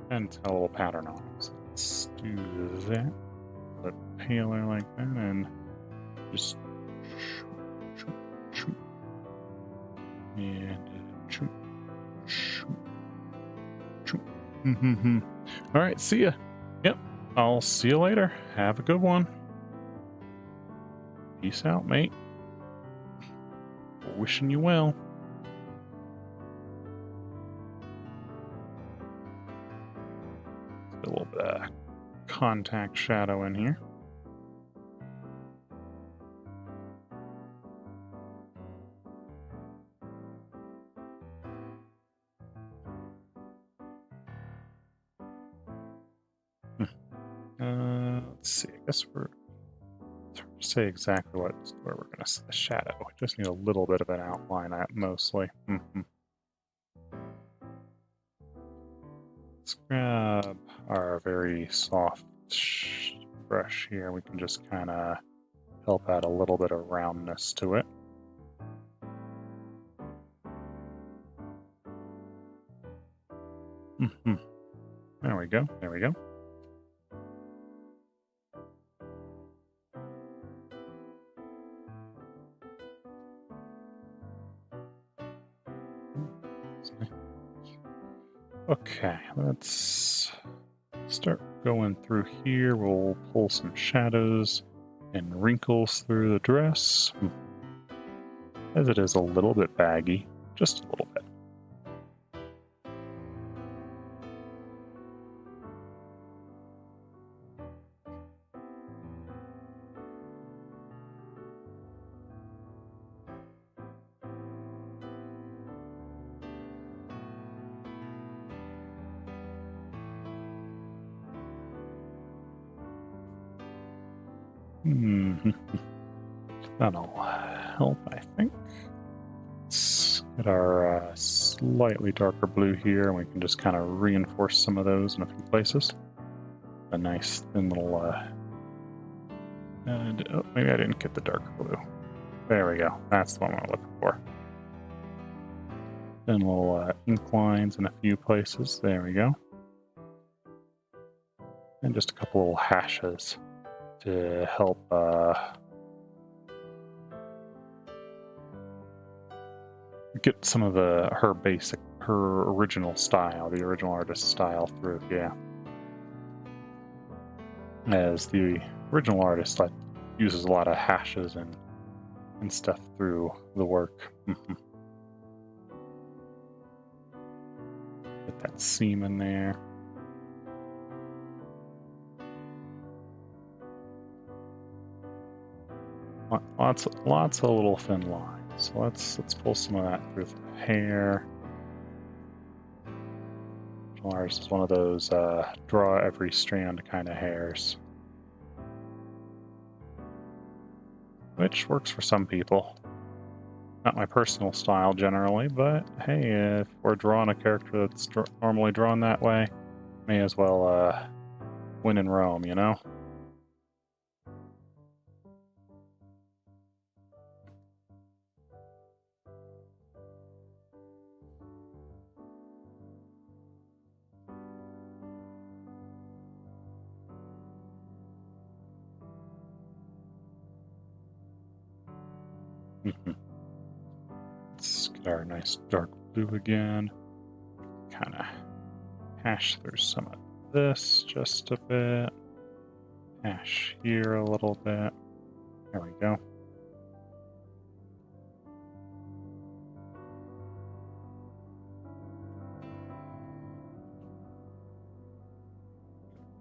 And it's got a little pattern on it. So let's do that. A bit paler like that, and just shoot. And shoot. All right, see ya. Yep, I'll see you later. Have a good one. Peace out, mate. Wishing you well. A little bit of contact shadow in here. Let's see. I guess it's hard to say exactly where we're going to see the shadow. We just need a little bit of an outline, mostly. Let's grab our very soft brush here. We can just kind of help add a little bit of roundness to it. There we go. There we go. Okay, let's start going through here. We'll pull some shadows and wrinkles through the dress, as it is a little bit baggy, just a little bit. That'll help, I think. Let's get our slightly darker blue here, and we can just kind of reinforce some of those in a few places. A nice thin little... and oh, maybe I didn't get the darker blue. There we go. That's the one I'm looking for. Thin little ink lines in a few places. There we go. And just a couple little hashes to help get some of her original style, the original artist style through, yeah. As the original artist uses a lot of hashes and stuff through the work. Get that seam in there. Lots of little thin lines. So let's pull some of that through the hair. Ours is one of those draw every strand kind of hairs, which works for some people. Not my personal style generally, but hey, if we're drawing a character that's normally drawn that way, may as well win in Rome, you know? Let's get our nice dark blue again. Kind of hash through some of this just a bit. Hash here a little bit. There we go.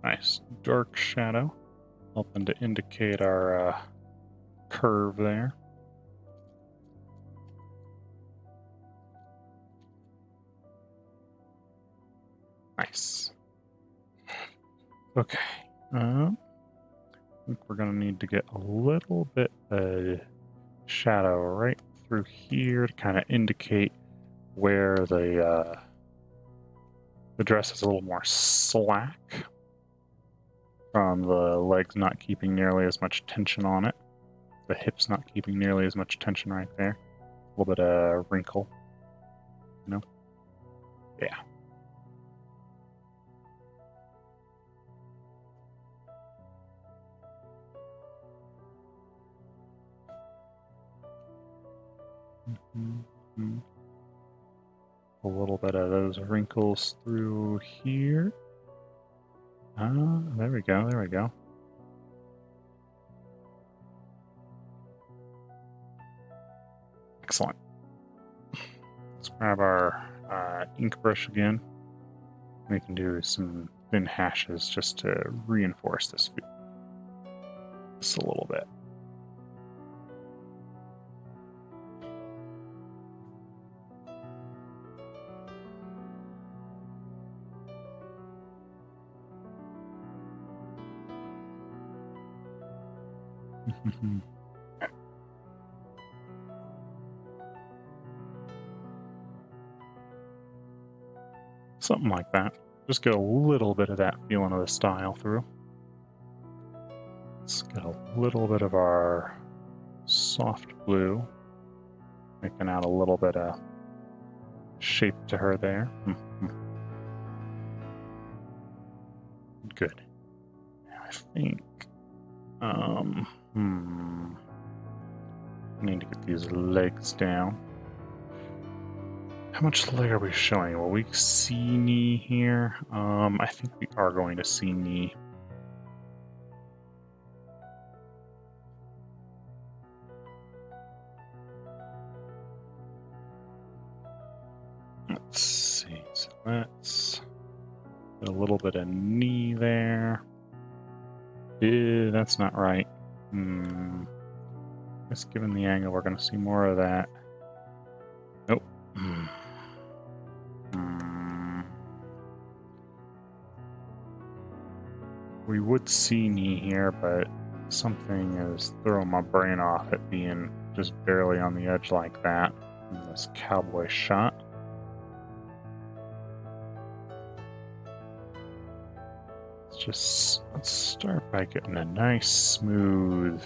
Nice dark shadow, helping to indicate our curve there. Nice. Okay. I think we're going to need to get a little bit of shadow right through here to kind of indicate where the dress is a little more slack from the legs not keeping nearly as much tension on it. The hips not keeping nearly as much tension right there. A little bit of wrinkle, you know? Yeah. A little bit of those wrinkles through here. There we go, there we go. Excellent. Let's grab our ink brush again. We can do some thin hashes just to reinforce this just a little bit. Something like that. Just get a little bit of that feeling of the style through. Let's get a little bit of our soft blue, making out a little bit of shape to her there. Good. I think I need to get these legs down. How much leg are we showing? Will we see knee here? I think we are going to see knee. Let's see. So let's get a little bit of knee there. That's not right. Just given the angle, we're going to see more of that. Nope. We would see knee here, but something is throwing my brain off at being just barely on the edge like that in this cowboy shot. Let's start by getting a nice smooth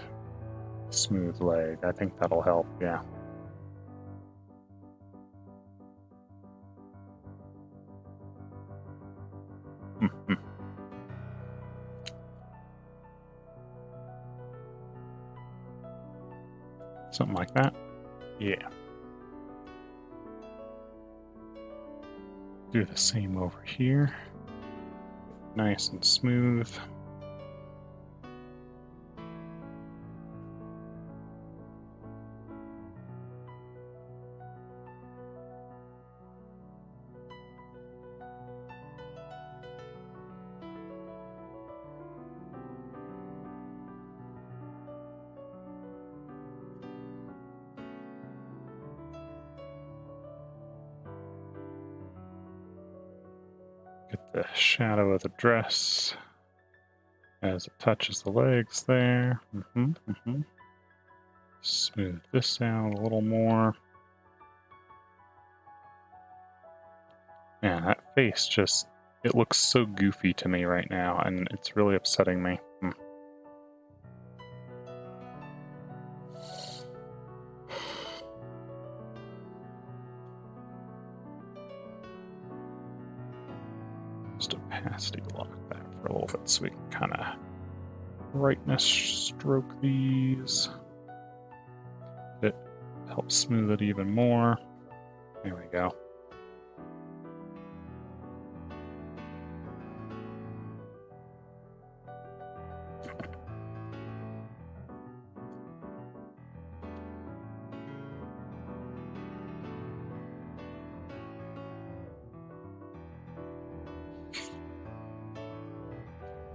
leg. I think that'll help, yeah. Something like that. Yeah. Do the same over here. Nice and smooth. Get the shadow of the dress as it touches the legs there. Smooth this out a little more. Yeah, that face just, it looks so goofy to me right now, and it's really upsetting me. Just opacity lock that for a little bit so we can kind of brightness stroke these. It helps smooth it even more. There we go.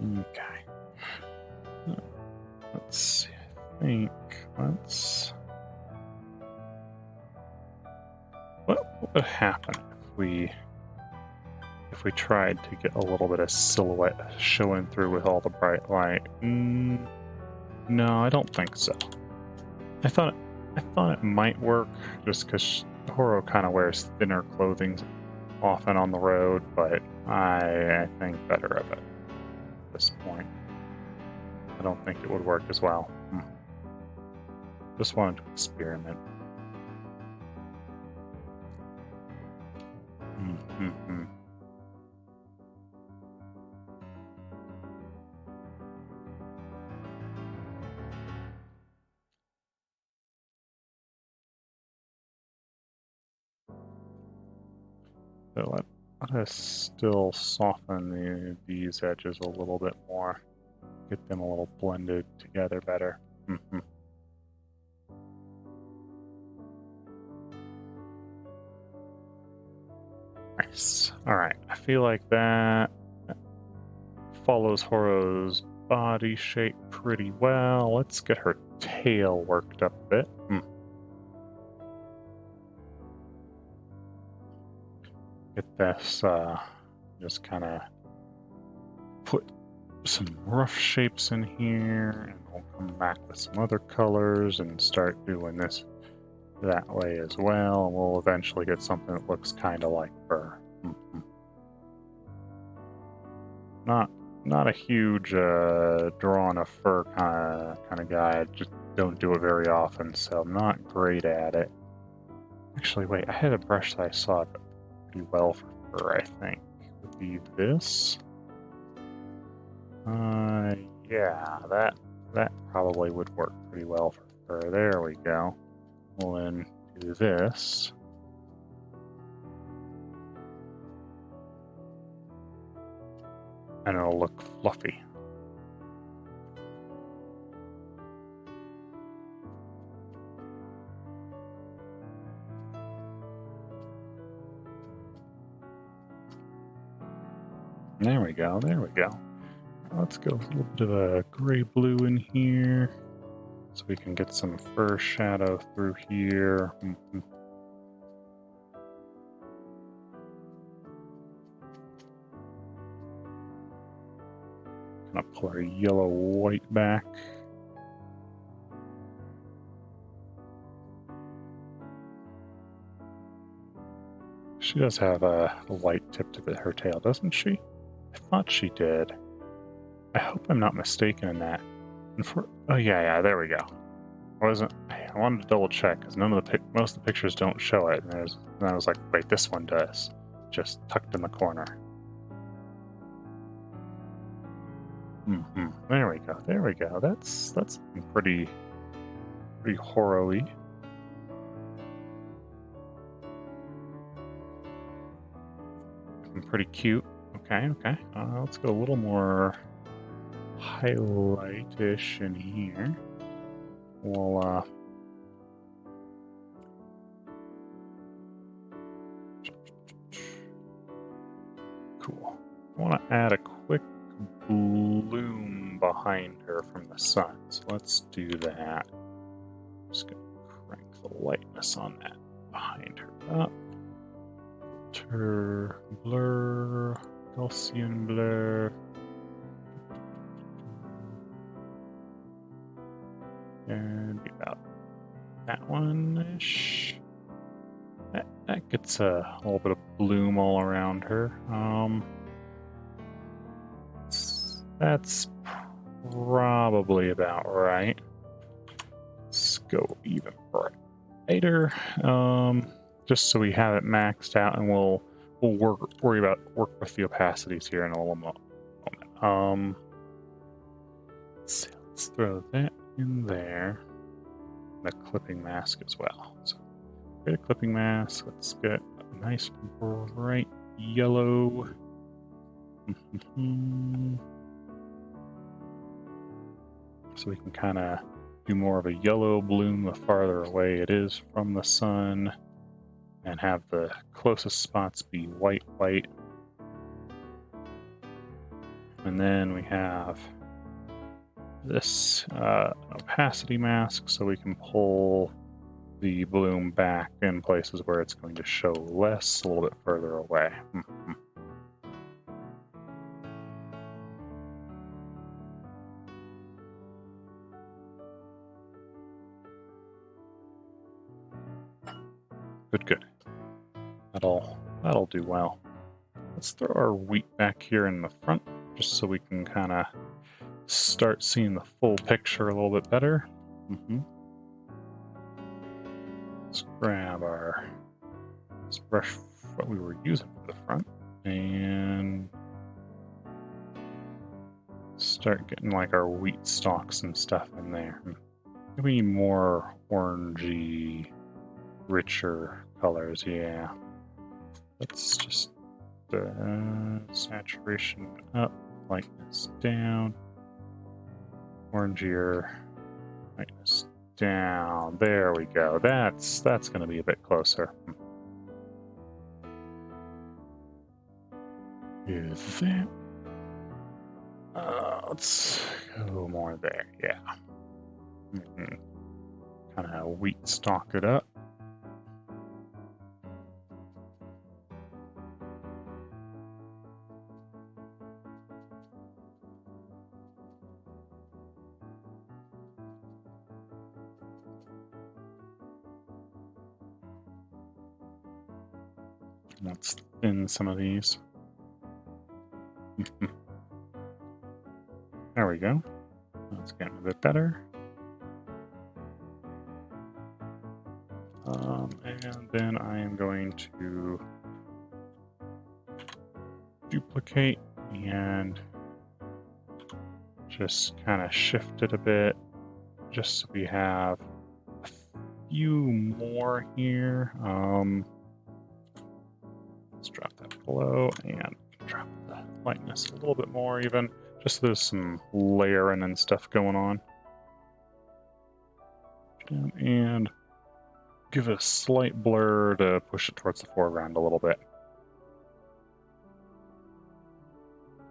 Okay. Let's see. I think what would happen if we tried to get a little bit of silhouette showing through with all the bright light? No, I don't think so. I thought it might work just because Holo kind of wears thinner clothing often on the road, but I think better of it. This point, I don't think it would work as well. Just wanted to experiment. So let us still soften these edges a little bit more. Get them a little blended together better. Nice. Alright, I feel like that follows Horo's body shape pretty well. Let's get her tail worked up a bit. Get this, just kind of put some rough shapes in here, and we'll come back with some other colors and start doing this that way as well, and we'll eventually get something that looks kind of like fur. Not a huge drawn a fur kind of guy. I just don't do it very often, so I'm not great at it. Actually, wait, I had a brush that I saw pretty well for fur, I think. Would be this. Yeah, that probably would work pretty well for fur. There we go. We'll then do this. And it'll look fluffy. There we go, there we go. Let's go with a little bit of a gray-blue in here so we can get some fur shadow through here. Gonna pull our yellow-white back. She does have a light tip to her tail, doesn't she? I thought she did. I hope I'm not mistaken in that. And oh yeah, there we go. I wanted to double check because most of the pictures don't show it. And I was like, wait, this one does. Just tucked in the corner. There we go. There we go. That's pretty horror-y. Pretty cute. Okay. Let's go a little more highlight-ish in here. We'll cool. I want to add a quick bloom behind her from the sun. So let's do that. I'm just gonna crank the lightness on that behind her up. Filter, blur, Gaussian blur. And be about that one-ish. That gets a little bit of bloom all around her. That's probably about right. Let's go even brighter. Just so we have it maxed out, and we'll work with the opacities here in a little moment. Let's throw that in there. The clipping mask as well. So get a clipping mask. Let's get a nice bright yellow. So we can kind of do more of a yellow bloom the farther away it is from the sun, and have the closest spots be white. And then we have this opacity mask, so we can pull the bloom back in places where it's going to show less, a little bit further away. Good. That'll do well. Let's throw our wheat back here in the front, just so we can kind of start seeing the full picture a little bit better. Let's grab this brush what we were using for the front and start getting like our wheat stalks and stuff in there. Maybe more orangey, richer colors, yeah. Let's just saturation up, lightness down, orangier, lightness down. There we go. That's going to be a bit closer. Do that. Let's go more there. Yeah. Kind of wheat stalk it up. Let's thin some of these. There we go. That's getting a bit better. And then I am going to duplicate and just kind of shift it a bit, just so we have a few more here. Let's drop that below and drop the lightness a little bit more even, just so there's some layering and stuff going on. And give it a slight blur to push it towards the foreground a little bit,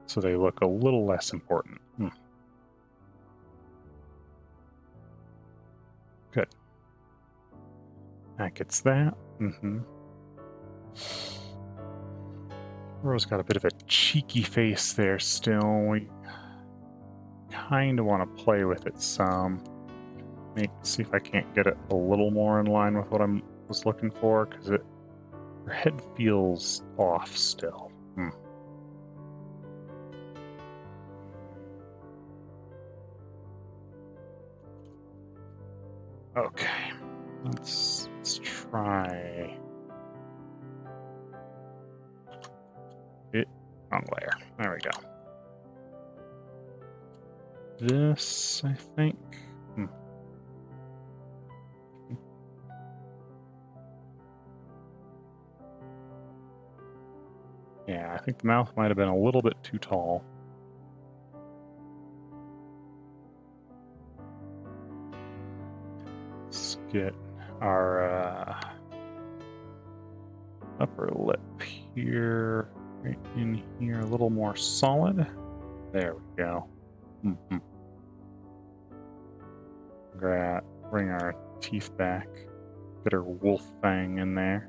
so they look a little less important. Good. That gets that. Rose got a bit of a cheeky face there still. We kind of want to play with it some. See if I can't get it a little more in line with what I was looking for, because Her head feels off still. Okay, let's try it. Wrong layer. There we go. This, I think. Yeah, I think the mouth might have been a little bit too tall. Let's get our upper lip here, right in here, a little more solid. There we go. Bring our teeth back. Get our wolf fang in there.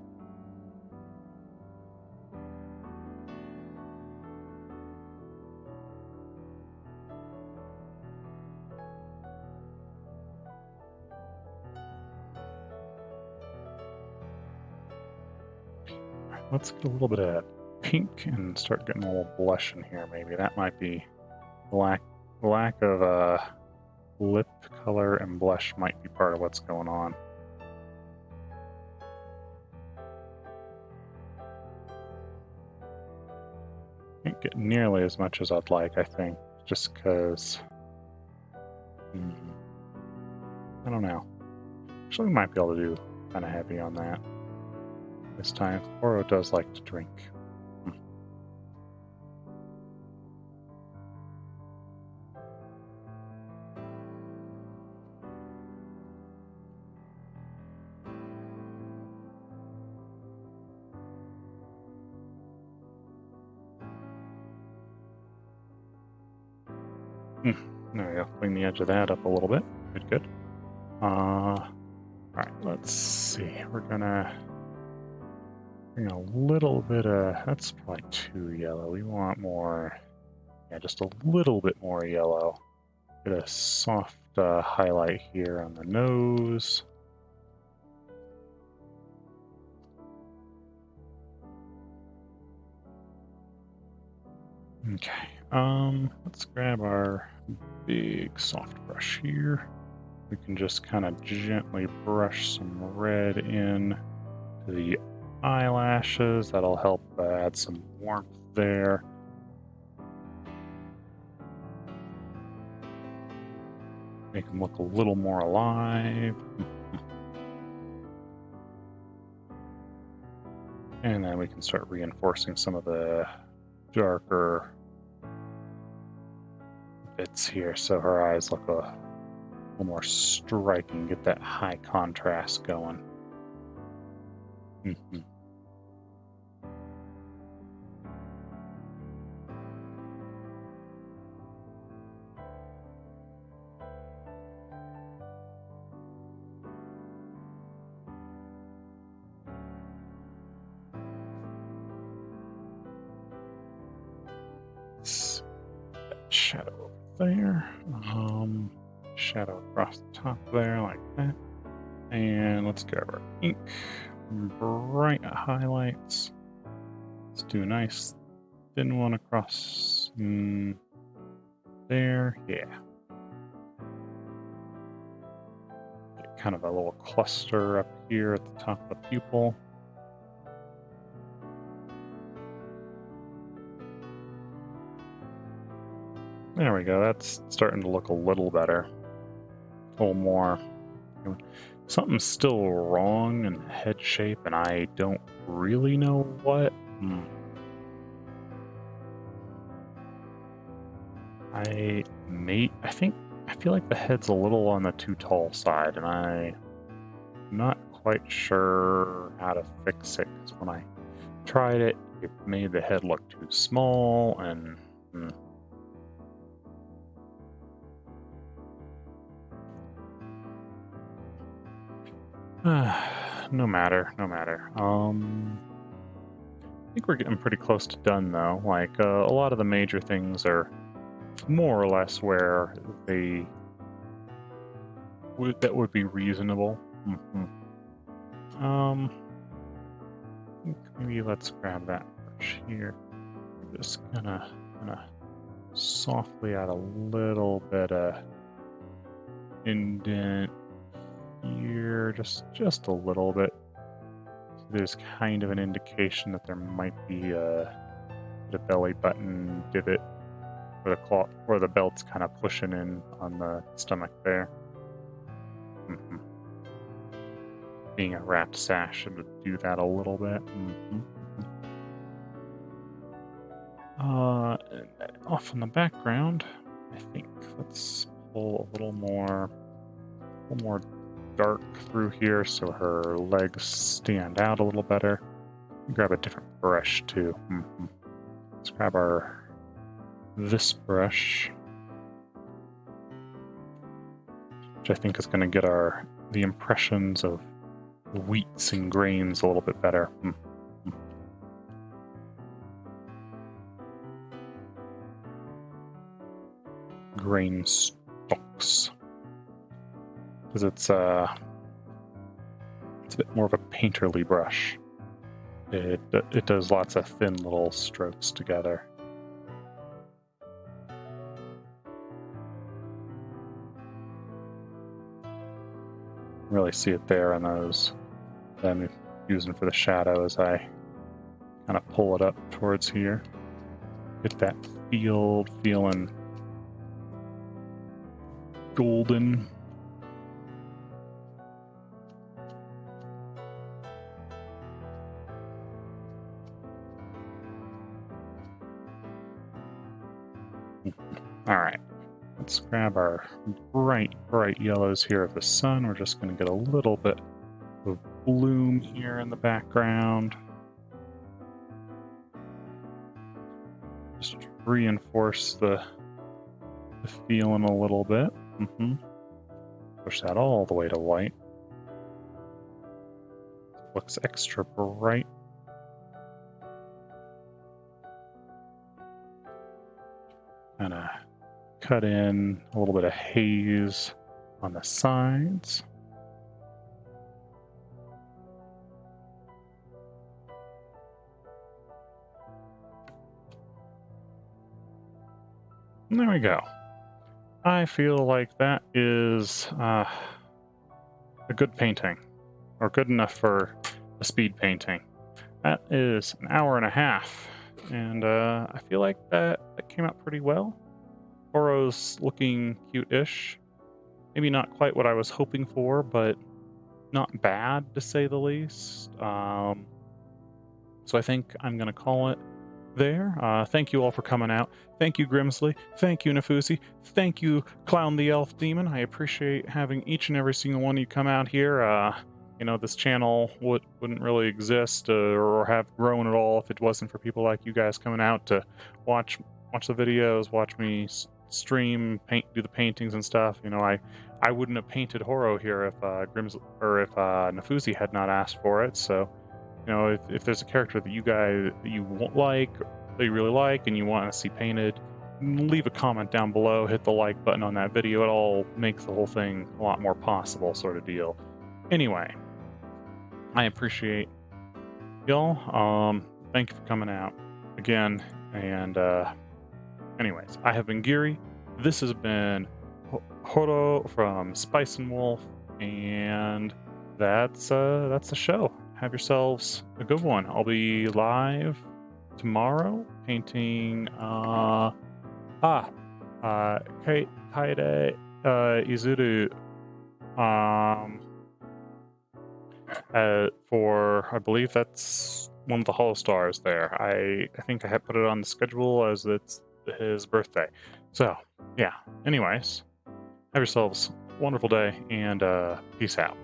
Let's get a little bit of pink and start getting a little blush in here. Maybe that might be lack of lip color and blush might be part of what's going on. Can't get nearly as much as I'd like, I think, just because I don't know. Actually, we might be able to do kind of heavy on that this time. Holo does like to drink. There we go. Clean the edge of that up a little bit. Good. Alright, let's see. We're gonna bring a little bit of... That's probably too yellow. We want more... Yeah, just a little bit more yellow. Get a soft highlight here on the nose. Okay. Let's grab our big soft brush here. We can just kind of gently brush some red in to the eyelashes. That'll help add some warmth there. Make them look a little more alive. And then we can start reinforcing some of the darker bits here so her eyes look a little more striking, get that high contrast going. Shadow over there, shadow across the top there like that, and let's grab our ink, bright highlights. Let's do a nice thin one across there. Yeah, get kind of a little cluster up here at the top of the pupil. There we go. That's starting to look a little better. A little more. Something's still wrong in the head shape, and I don't really know what. I feel like the head's a little on the too tall side, and I'm not quite sure how to fix it. Because when I tried it, it made the head look too small, and no matter. I think we're getting pretty close to done, though. Like, a lot of the major things are more or less where that would be reasonable. think maybe let's grab that brush here. I'm just gonna softly add a little bit of indent here, just a little bit. So there's kind of an indication that there might be a belly button divot where the cloth or the belt's kind of pushing in on the stomach there. Being a wrapped sash, it would do that a little bit. Off in the background, I think let's pull a little more dark through here so her legs stand out a little better. Grab a different brush too. Let's grab this brush, which I think is going to get the impressions of wheats and grains a little bit better. Grain stalks, because it's a bit more of a painterly brush. It does lots of thin little strokes together. Really see it there on those that I'm using for the shadow as I kind of pull it up towards here. Get that feeling golden. All right, let's grab our bright yellows here of the sun. We're just going to get a little bit of bloom here in the background. Just reinforce the feeling a little bit. Push that all the way to white. Looks extra bright. Kind of cut in a little bit of haze on the sides. And there we go. I feel like that is a good painting, or good enough for a speed painting. That is an hour and a half, and I feel like that came out pretty well. Horo's looking cute-ish. Maybe not quite what I was hoping for, but not bad to say the least. So I think I'm going to call it there. Thank you all for coming out. Thank you, Grimsley. Thank you, Nafusi. Thank you, Clown the Elf Demon. I appreciate having each and every single one of you come out here. You know, this channel wouldn't really exist or have grown at all if it wasn't for people like you guys coming out to watch the videos, watch me stream, do the paintings and stuff. You know, I wouldn't have painted Horo here if Nafusi had not asked for it. So, you know, if there's a character that you won't like, that you really like, and you want to see painted, leave a comment down below. Hit the like button on that video. It all makes the whole thing a lot more possible, sort of deal. Anyway, I appreciate y'all. Thank you for coming out again. And anyways, I have been Giri. This has been Holo from Spice and Wolf, and that's the show. Have yourselves a good one. I'll be live tomorrow painting Kaide Izuru for, I believe that's one of the Holo stars there. I think I had put it on the schedule as it's his birthday. So yeah, anyways, have yourselves a wonderful day, and peace out.